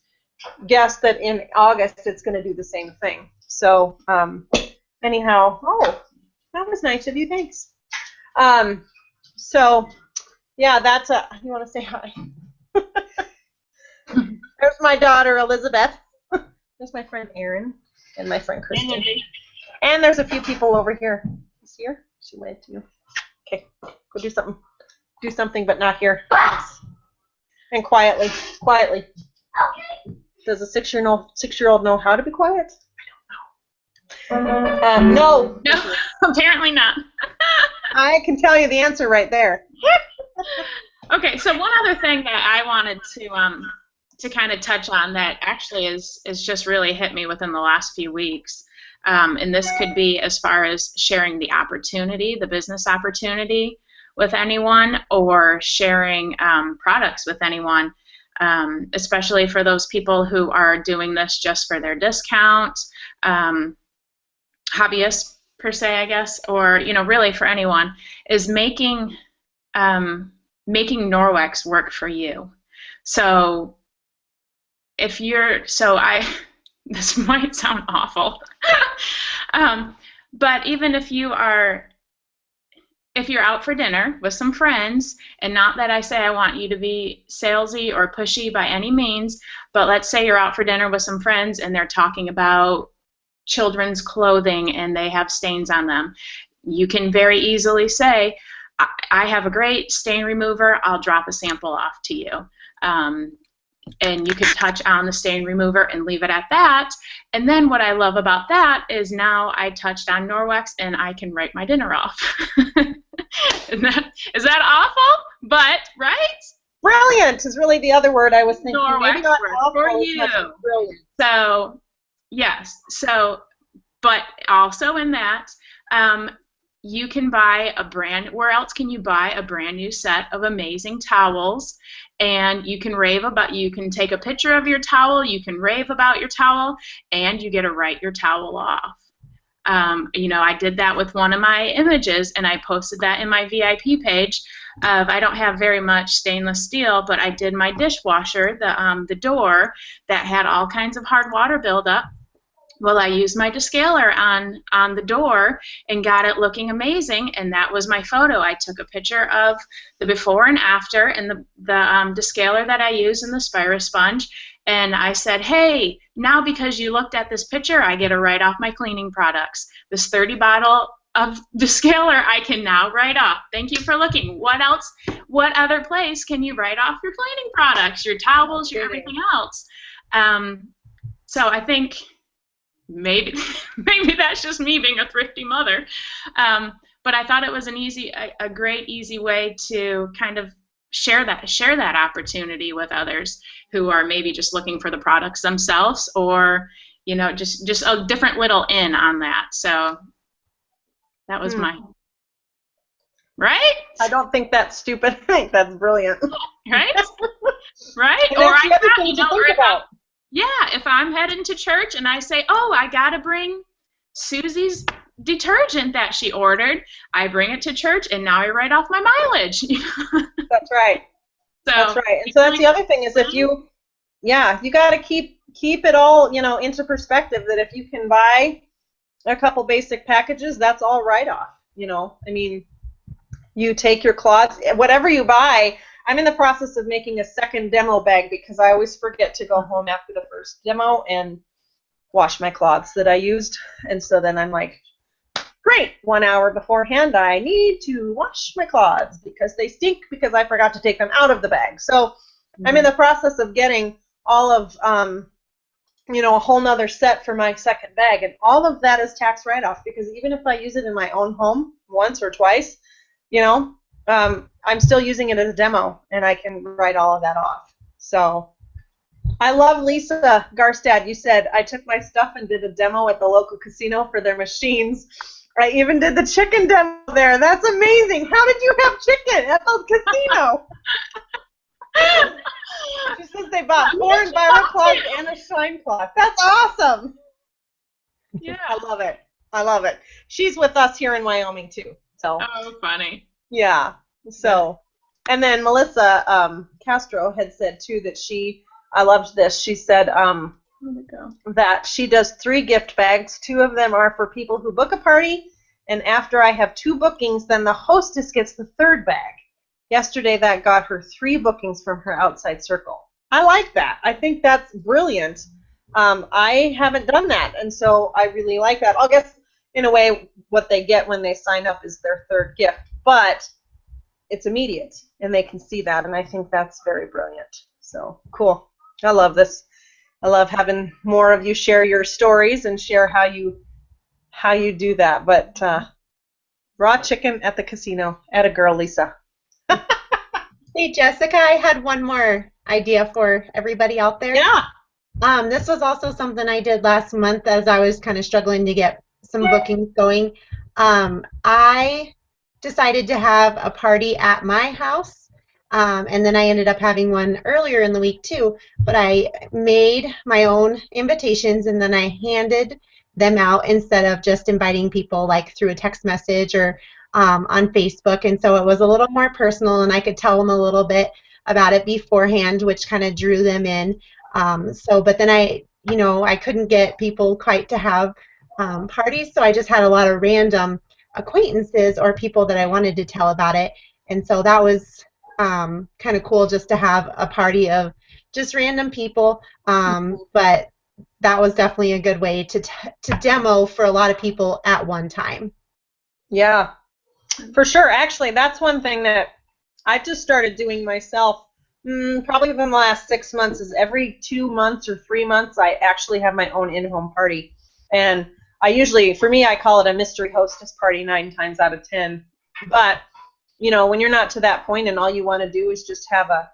guess that in August it's going to do the same thing. So anyhow, oh, that was nice of you. Thanks. So yeah, that's you want to say hi? There's my daughter, Elizabeth. There's my friend Erin and my friend Kristen. And there's a few people over here. Is here? She went to you. Okay, go do something. Do something, but not here. And quietly. Quietly. Okay. Does a 6-year-old know how to be quiet? I don't know. No. No, apparently not. I can tell you the answer right there. Okay, so one other thing that I wanted to kind of touch on that actually is just really hit me within the last few weeks, and this could be as far as sharing the opportunity, the business opportunity with anyone, or sharing products with anyone, especially for those people who are doing this just for their discount, hobbyists per se, I guess, or, you know, really for anyone, is making Norwex work for you. So if you're, This might sound awful. But even if you're out for dinner with some friends, and not that I say I want you to be salesy or pushy by any means, but let's say you're out for dinner with some friends and they're talking about children's clothing and they have stains on them. You can very easily say, I have a great stain remover, I'll drop a sample off to you. And you could touch on the stain remover and leave it at that. And then what I love about that is now I touched on Norwex and I can write my dinner off. Is that awful? But, right? Brilliant is really the other word I was thinking. Norwex Maybe not awful for as you. much as brilliant. So, yes. So, but also in that, you can buy where else can you buy a brand new set of amazing towels? And you can you can take a picture of your towel, you can rave about your towel, and you get to write your towel off. I did that with one of my images, and I posted that in my VIP page. I don't have very much stainless steel, but I did my dishwasher, the door that had all kinds of hard water buildup. Well, I used my descaler on the door and got it looking amazing, and that was my photo. I took a picture of the before and after, and the descaler that I use and the Spira sponge, and I said, hey, now because you looked at this picture, I get to write off my cleaning products. This 30 bottle of descaler I can now write off. Thank you for looking. What else? What other place can you write off your cleaning products, your towels, your everything else? So I think maybe that's just me being a thrifty mother, but I thought it was a great easy way to kind of share that opportunity with others who are maybe just looking for the products themselves, or just a different little in on that. So that was my right. I don't think that's stupid. I think that's brilliant. Right. Right. And that's the other thing to think about. Yeah, if I'm heading to church and I say, oh, I got to bring Susie's detergent that she ordered, I bring it to church, and now I write off my mileage. That's right. That's right. And so that's the other thing is you got to keep it all, into perspective, that if you can buy a couple basic packages, that's all write-off, I mean, you take your cloths, whatever you buy. I'm in the process of making a second demo bag because I always forget to go home after the first demo and wash my cloths that I used. And so then I'm like, great, 1 hour beforehand, I need to wash my cloths because they stink because I forgot to take them out of the bag. So I'm in the process of getting all of, a whole nother set for my second bag. And all of that is tax write-off because even if I use it in my own home once or twice, I'm still using it as a demo, and I can write all of that off. So I love Lisa Garstad. You said, I took my stuff and did a demo at the local casino for their machines. I even did the chicken demo there. That's amazing. How did you have chicken at the casino? She says they bought 4 EnviroCloths and a Shine Cloth. That's awesome. Yeah. I love it. I love it. She's with us here in Wyoming, too. So. Oh, funny. Yeah. So, and then Melissa Castro had said too that I loved this. She said that she does 3 gift bags. 2 of them are for people who book a party, and after I have 2 bookings, then the hostess gets the 3rd bag. Yesterday, that got her 3 bookings from her outside circle. I like that. I think that's brilliant. I haven't done that, and so I really like that. I guess in a way, what they get when they sign up is their 3rd gift, but it's immediate, and they can see that, and I think that's very brilliant. So cool. I love this. I love having more of you share your stories and share how you do that. But raw chicken at the casino, at a girl, Lisa. Hey, Jessica, I had one more idea for everybody out there. Yeah. This was also something I did last month as I was kind of struggling to get some bookings going. I decided to have a party at my house, and then I ended up having one earlier in the week too, but I made my own invitations and then I handed them out instead of just inviting people like through a text message or on Facebook, and so it was a little more personal and I could tell them a little bit about it beforehand, which kind of drew them in. But then I you know, I couldn't get people quite to have parties, so I just had a lot of random acquaintances or people that I wanted to tell about it. And so that was kind of cool just to have a party of just random people. But that was definitely a good way to demo for a lot of people at one time. Yeah, for sure. Actually, that's one thing that I just started doing myself probably within the last 6 months is every 2 months or 3 months I actually have my own in-home party. And I usually, for me, I call it a mystery hostess party 9 times out of 10. But, you know, when you're not to that point and all you want to do is just have a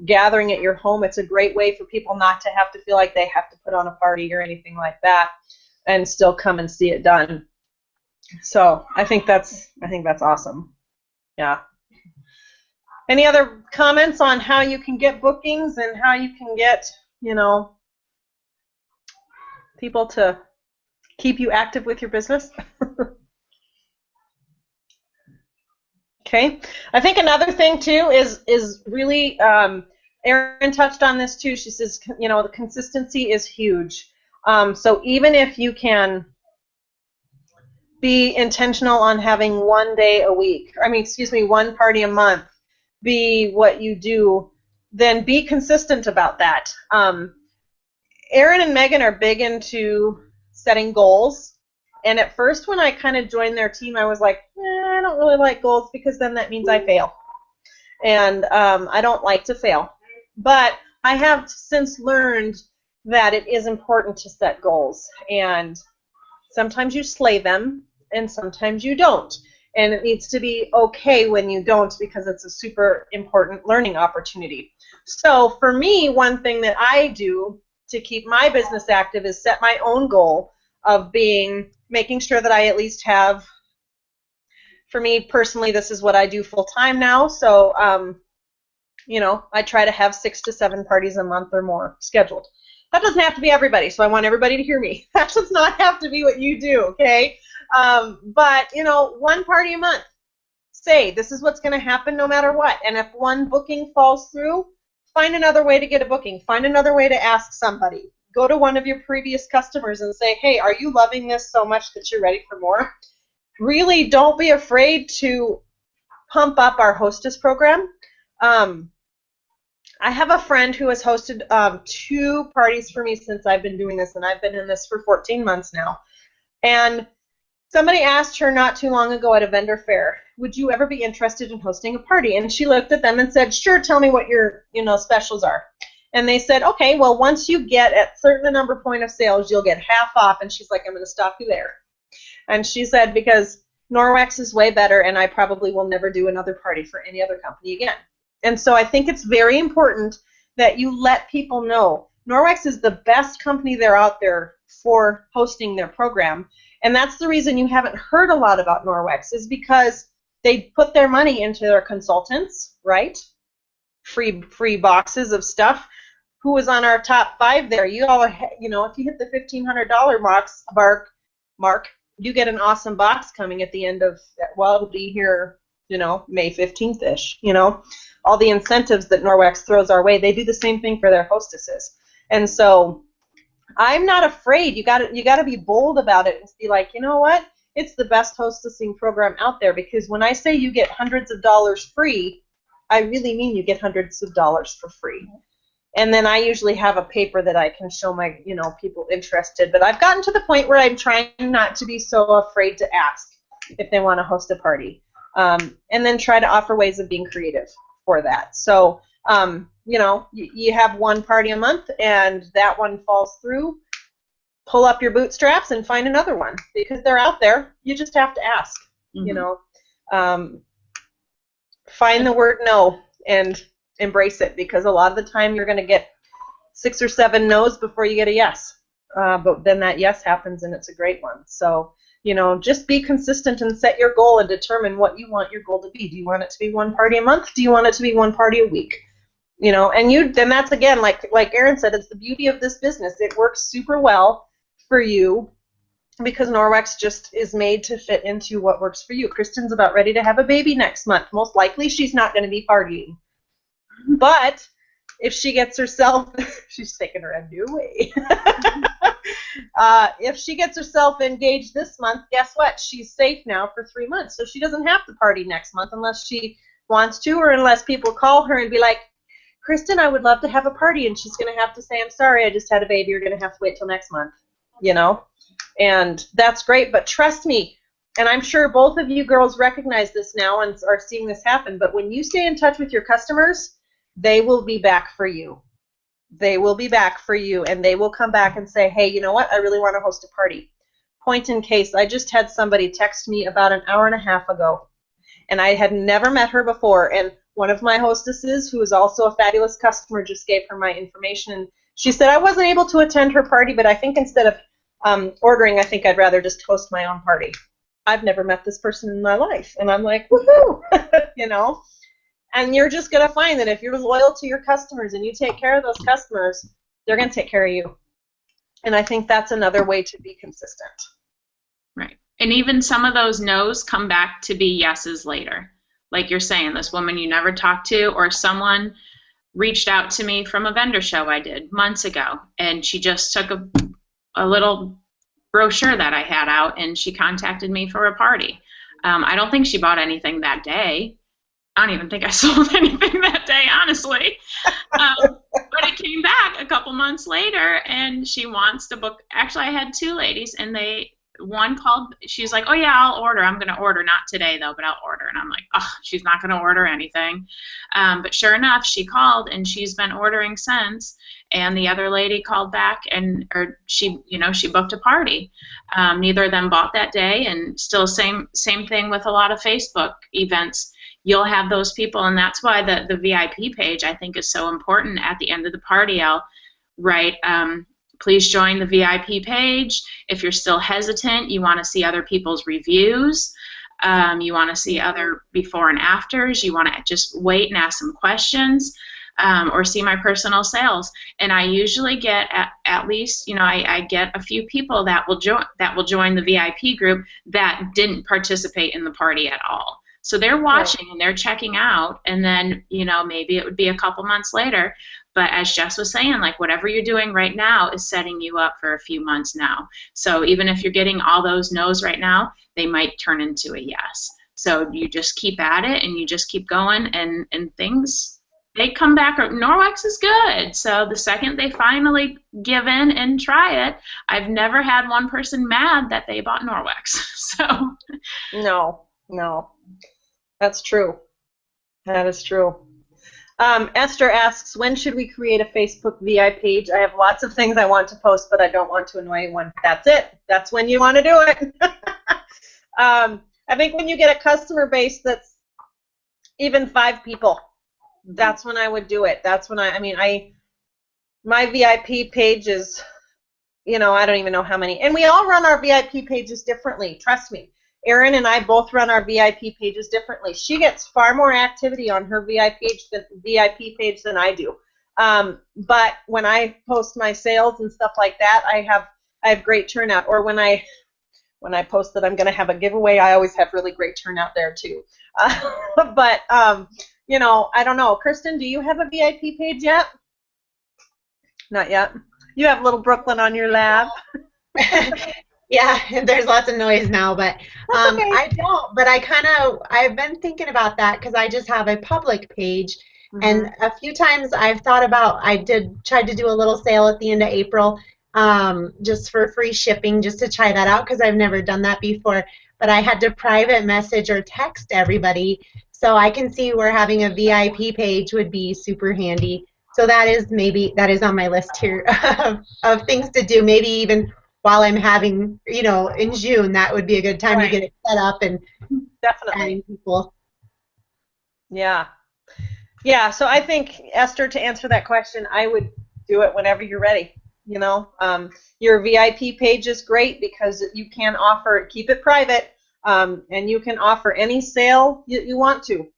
gathering at your home, it's a great way for people not to have to feel like they have to put on a party or anything like that and still come and see it done. So I think that's awesome. Yeah. Any other comments on how you can get bookings and how you can get, you know, people to keep you active with your business? Okay. I think another thing too is really, Erin touched on this too. She says, you know, the consistency is huge. So even if you can be intentional on having 1 day a week, one party a month, be what you do, then be consistent about that. Erin and Megan are big into setting goals. And at first when I kind of joined their team, I was like, I don't really like goals because then that means I fail. And I don't like to fail. But I have since learned that it is important to set goals. And sometimes you slay them and sometimes you don't. And it needs to be okay when you don't because it's a super important learning opportunity. So for me, one thing that I do to keep my business active is set my own goal of making sure that I at least have, for me personally, this is what I do full time now. So, you know, I try to have 6 to 7 parties a month or more scheduled. That doesn't have to be everybody, so I want everybody to hear me. That does not have to be what you do, okay? But, you know, 1 party a month. Say, this is what's going to happen no matter what. And if one booking falls through, find another way to get a booking. Find another way to ask somebody. Go to one of your previous customers and say, hey, are you loving this so much that you're ready for more? Really, don't be afraid to pump up our hostess program. I have a friend who has hosted 2 parties for me since I've been doing this, and I've been in this for 14 months now. And somebody asked her not too long ago at a vendor fair, would you ever be interested in hosting a party? And she looked at them and said, sure, tell me what your specials are. And they said, okay, well, once you get at certain number point of sales, you'll get half off. And she's like, I'm going to stop you there. And she said, because Norwex is way better, and I probably will never do another party for any other company again. And so I think it's very important that you let people know Norwex is the best company they're out there for hosting their program. And that's the reason you haven't heard a lot about Norwex, is because they put their money into their consultants, right? Free boxes of stuff. Who was on our top 5 there? You all, you know, if you hit the $1,500 mark, you get an awesome box coming at the end of, well, it'll be here, you know, May 15th-ish, you know. All the incentives that Norwex throws our way, they do the same thing for their hostesses. And so I'm not afraid. You got to be bold about it and be like, you know what? It's the best hostessing program out there, because when I say you get hundreds of dollars free, I really mean you get hundreds of dollars for free. And then I usually have a paper that I can show my, you know, people interested. But I've gotten to the point where I'm trying not to be so afraid to ask if they want to host a party. And then try to offer ways of being creative for that. So, you know, you have 1 party a month and that one falls through, pull up your bootstraps and find another one, because they're out there. You just have to ask, you know. Find the word no and embrace it, because a lot of the time you're going to get 6 or 7 no's before you get a yes. But then that yes happens and it's a great one. So, you know, just be consistent and set your goal and determine what you want your goal to be. Do you want it to be 1 party a month? Do you want it to be 1 party a week? You know, and then that's, again, like Erin said, it's the beauty of this business. It works super well for you because Norwex just is made to fit into what works for you. Kristen's about ready to have a baby next month. Most likely she's not going to be partying. But if she gets herself, she's taking her a new way. If she gets herself engaged this month, guess what? She's safe now for 3 months. So she doesn't have to party next month unless she wants to, or unless people call her and be like, Kristen, I would love to have a party. And she's going to have to say, I'm sorry, I just had a baby. You're going to have to wait till next month, you know? And that's great. But trust me, and I'm sure both of you girls recognize this now and are seeing this happen, but when you stay in touch with your customers, they will be back for you. They will be back for you, and they will come back and say, hey, you know what? I really want to host a party. Point in case, I just had somebody text me about an hour and a half ago, and I had never met her before, and one of my hostesses, who is also a fabulous customer, just gave her my information, and she said, I wasn't able to attend her party, but I think instead of ordering, I think I'd rather just host my own party. I've never met this person in my life. And I'm like, woohoo, you know? And you're just going to find that if you're loyal to your customers and you take care of those customers, they're going to take care of you. And I think that's another way to be consistent. Right. And even some of those no's come back to be yeses later. Like you're saying, this woman you never talked to, or someone reached out to me from a vendor show I did months ago, and she just took a little brochure that I had out, and she contacted me for a party. I don't think she bought anything that day. I don't even think I sold anything that day, honestly. But it came back a couple months later, and she wants to book. Actually, I had two ladies, and one called. She's like, oh, yeah, I'll order. I'm going to order. Not today, though, but I'll order. And I'm like, oh, she's not going to order anything. But sure enough, she called, and she's been ordering since. And the other lady called back, or she booked a party. Neither of them bought that day, and still same thing with a lot of Facebook events. You'll have those people, and that's why the VIP page, I think, is so important. At the end of the party, I'll write, please join the VIP page. If you're still hesitant, you want to see other people's reviews, you want to see other before and afters, you want to just wait and ask some questions, or see my personal sales. And I usually get at least, I get a few people that will join the VIP group that didn't participate in the party at all. So they're watching and they're checking out, and then, maybe it would be a couple months later. But as Jess was saying, like, whatever you're doing right now is setting you up for a few months now. So even if you're getting all those no's right now, they might turn into a yes. So you just keep at it, and you just keep going, and things, they come back. Norwex is good. So the second they finally give in and try it, I've never had one person mad that they bought Norwex. So No. That's true. That is true. Esther asks, when should we create a Facebook VI page? I have lots of things I want to post, but I don't want to annoy anyone. That's it. That's when you want to do it. I think when you get a customer base that's even 5 people, that's when I would do it. That's when my VIP page is, I don't even know how many. And we all run our VIP pages differently. Trust me. Erin and I both run our VIP pages differently. She gets far more activity on her VIP page than I do. But when I post my sales and stuff like that, I have great turnout. Or when I post that I'm going to have a giveaway, I always have really great turnout there too. But I don't know. Kristen, do you have a VIP page yet? Not yet. You have little Brooklyn on your lap. Yeah, there's lots of noise now, but okay. I don't. But I've been thinking about that because I just have a public page, and a few times I've thought about, tried to do a little sale at the end of April, just for free shipping, just to try that out because I've never done that before. But I had to private message or text everybody, so I can see where having a VIP page would be super handy. So that is on my list here of things to do. Maybe even while I'm having, in June, that would be a good time to get it set up and definitely people. Yeah. So I think, Esther, to answer that question, I would do it whenever you're ready. Your VIP page is great because you can keep it private, and you can offer any sale you want to.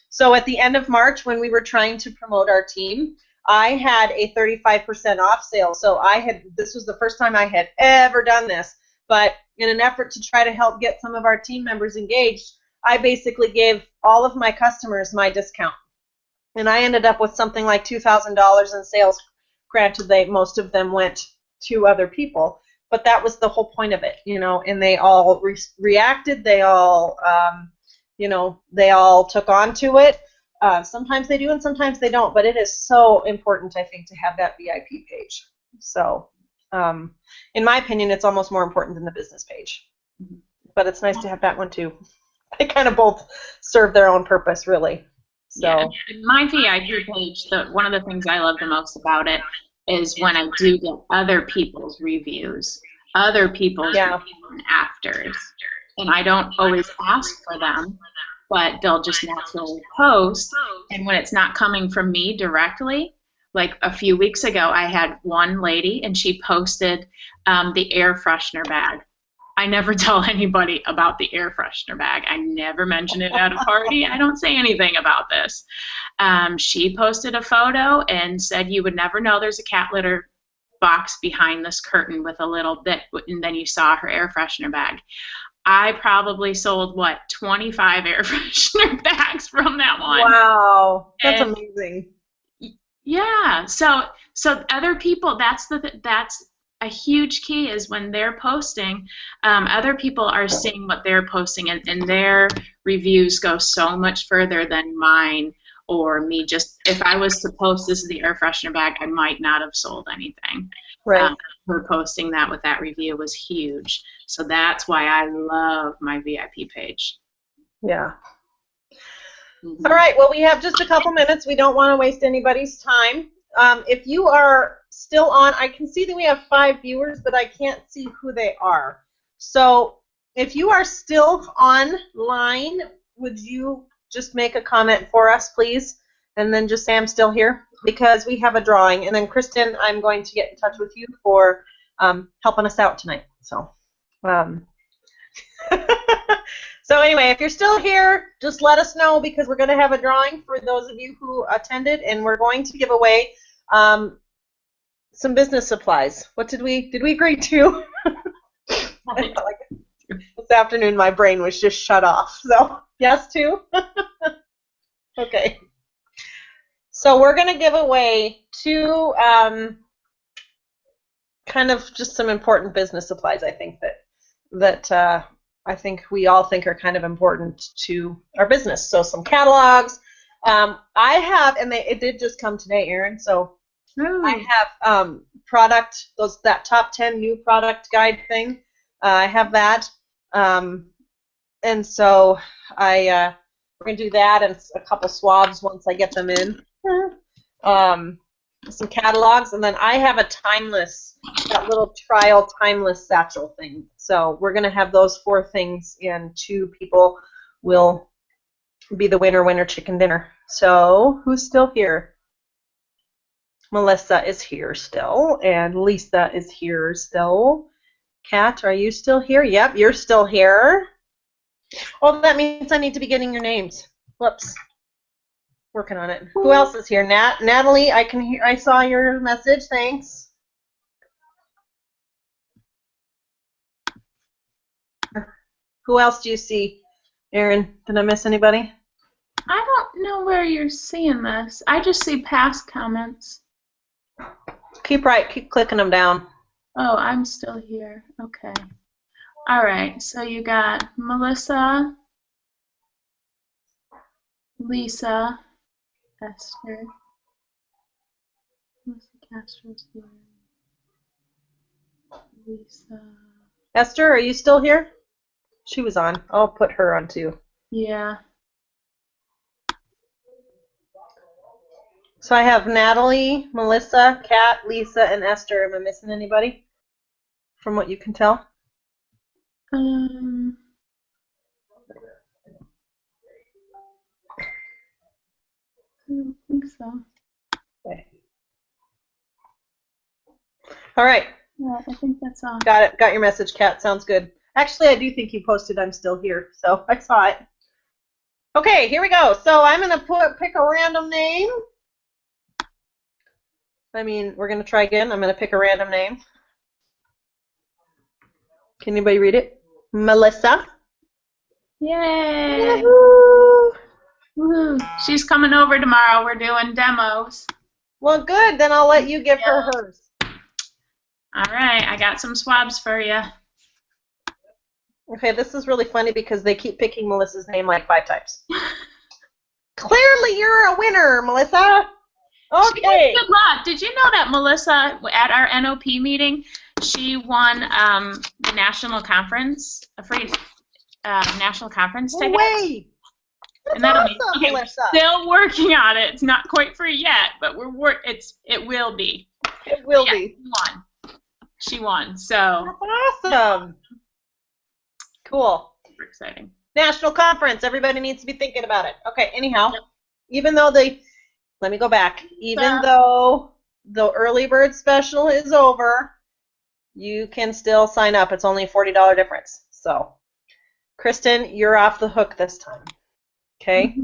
So at the end of March, when we were trying to promote our team, I had a 35% off sale. So this was the first time I had ever done this. But in an effort to try to help get some of our team members engaged, I basically gave all of my customers my discount. And I ended up with something like $2,000 in sales. Granted, most of them went to other people, but that was the whole point of it, and they all reacted. They all, they all took on to it. Sometimes they do and sometimes they don't, but it is so important, I think, to have that VIP page. So, in my opinion, it's almost more important than the business page. But it's nice to have that one too. They kind of both serve their own purpose, really. So yeah, my VIP page, one of the things I love the most about it is when I do get other people's reviews, other people's before and afters. And I don't always ask for them, but they'll just naturally post. And when it's not coming from me directly, like a few weeks ago, I had one lady and she posted the air freshener bag. I never tell anybody about the air freshener bag. I never mention it at a party. I don't say anything about this. She posted a photo and said, you would never know there's a cat litter box behind this curtain with a little bit, and then you saw her air freshener bag. I probably sold, 25 air freshener bags from that one. Wow, that's amazing. Yeah, so other people, that's a huge key, is when they're posting, other people are seeing what they're posting, and their reviews go so much further than mine or me. Just if I was to post this is the air freshener bag, I might not have sold anything. Right. Her posting that with that review was huge. So that's why I love my VIP page. Yeah. Mm-hmm. All right, well, we have just a couple minutes. We don't want to waste anybody's time. If you are still on, I can see that we have 5 viewers, but I can't see who they are. So if you are still online, would you just make a comment for us, please? And then just say I'm still here, because we have a drawing. And then, Kristen, I'm going to get in touch with you for helping us out tonight. So, so anyway, if you're still here, just let us know, because we're going to have a drawing for those of you who attended, and we're going to give away some business supplies. What did we agree to? This afternoon, my brain was just shut off. So yes, too. Okay. So we're going to give away 2 kind of just some important business supplies. I think that I think we all think are kind of important to our business. So some catalogs. I have, and it did just come today, Erin. So I have that top 10 new product guide thing. I have that, and so we're gonna do that and a couple swabs once I get them in. Some catalogs, and then I have that little trial timeless satchel thing. So we're gonna have those 4 things, and 2 people will be the winner chicken dinner. So who's still here? Melissa is here still, and Lisa is here still. Kat, are you still here? Yep, you're still here. Oh, that means I need to be getting your names. Whoops. Working on it. Who else is here? Natalie, I can hear. I saw your message. Thanks. Who else do you see? Erin, did I miss anybody? I don't know where you're seeing this. I just see past comments. Keep clicking them down. Oh, I'm still here. Okay. All right. So you got Melissa, Lisa, Esther, Melissa Castro's here. Lisa. Esther, are you still here? She was on. I'll put her on too. Yeah. So I have Natalie, Melissa, Kat, Lisa, and Esther. Am I missing anybody from what you can tell? I don't think so. Okay. All right. Yeah, I think that's all. Got it. Got your message, Kat. Sounds good. Actually, I do think you posted I'm still here, so I saw it. Okay, here we go. So I'm going to pick a random name. We're going to try again. I'm going to pick a random name. Can anybody read it? Melissa. Yay! Yahoo! Woo. She's coming over tomorrow. We're doing demos. Well, good. Then I'll let you give her hers. All right, I got some swabs for you. Okay, this is really funny because they keep picking Melissa's name like 5 times. Clearly, you're a winner, Melissa. Okay. Good luck. Did you know that Melissa, at our NOP meeting, she won the national conference, a free national conference No ticket? way. That's And that'll awesome, be, okay, Melissa. still working on it. It's not quite free yet, but it will be. It will Yeah, be. She won. So That's awesome. Cool. super exciting. National conference. Everybody needs to be thinking about it. Okay, anyhow, Yep. even though let me go back. Even Sorry. though the early bird special is over, you can still sign up. It's only a $40 difference. So, Kristen, you're off the hook this time. Okay?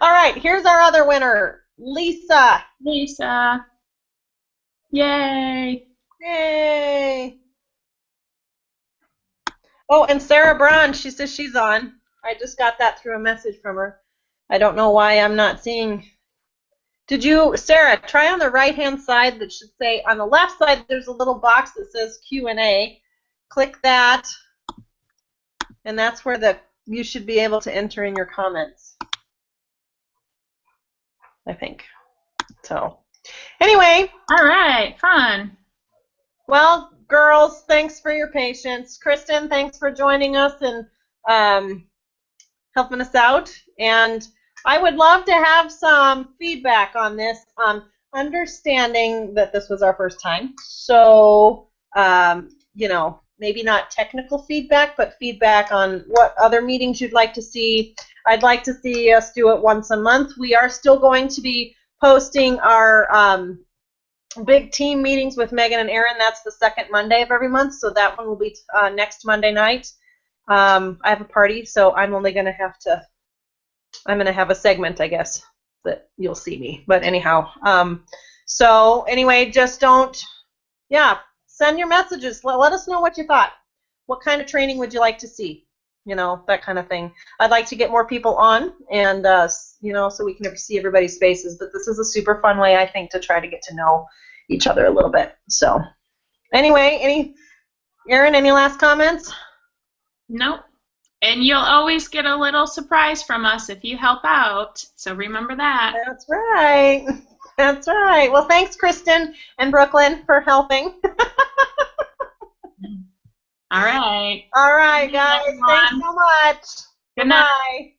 All right, here's our other winner, Lisa. Lisa. Yay. Yay. Oh, and Sarah Braun, she says she's on. I just got that through a message from her. I don't know why I'm not seeing. Did you, Sarah, try on the right-hand side that should say, on the left side, there's a little box that says Q&A. Click that, and that's where you should be able to enter in your comments, I think. So, anyway. All right, fun. Well, girls, thanks for your patience. Kristen, thanks for joining us and helping us out. And I would love to have some feedback on this, understanding that this was our first time. So, you know, maybe not technical feedback, but feedback on what other meetings you'd like to see. I'd like to see us do it once a month. We are still going to be posting our big team meetings with Megan and Aaron. That's the second Monday of every month, so that one will be next Monday night. I have a party, so I'm only going to have a segment, I guess, that you'll see me. But anyhow, so anyway, just send your messages. Let us know what you thought. What kind of training would you like to see? You know, that kind of thing. I'd like to get more people on, and you know, so we can see everybody's faces. But this is a super fun way, I think, to try to get to know each other a little bit. So, anyway, Erin, any last comments? Nope. And you'll always get a little surprise from us if you help out. So remember that. That's right. That's right. Well, thanks, Kristen and Brooklyn, for helping. All right. All right, guys. everyone. Thanks so much. Good night. Bye.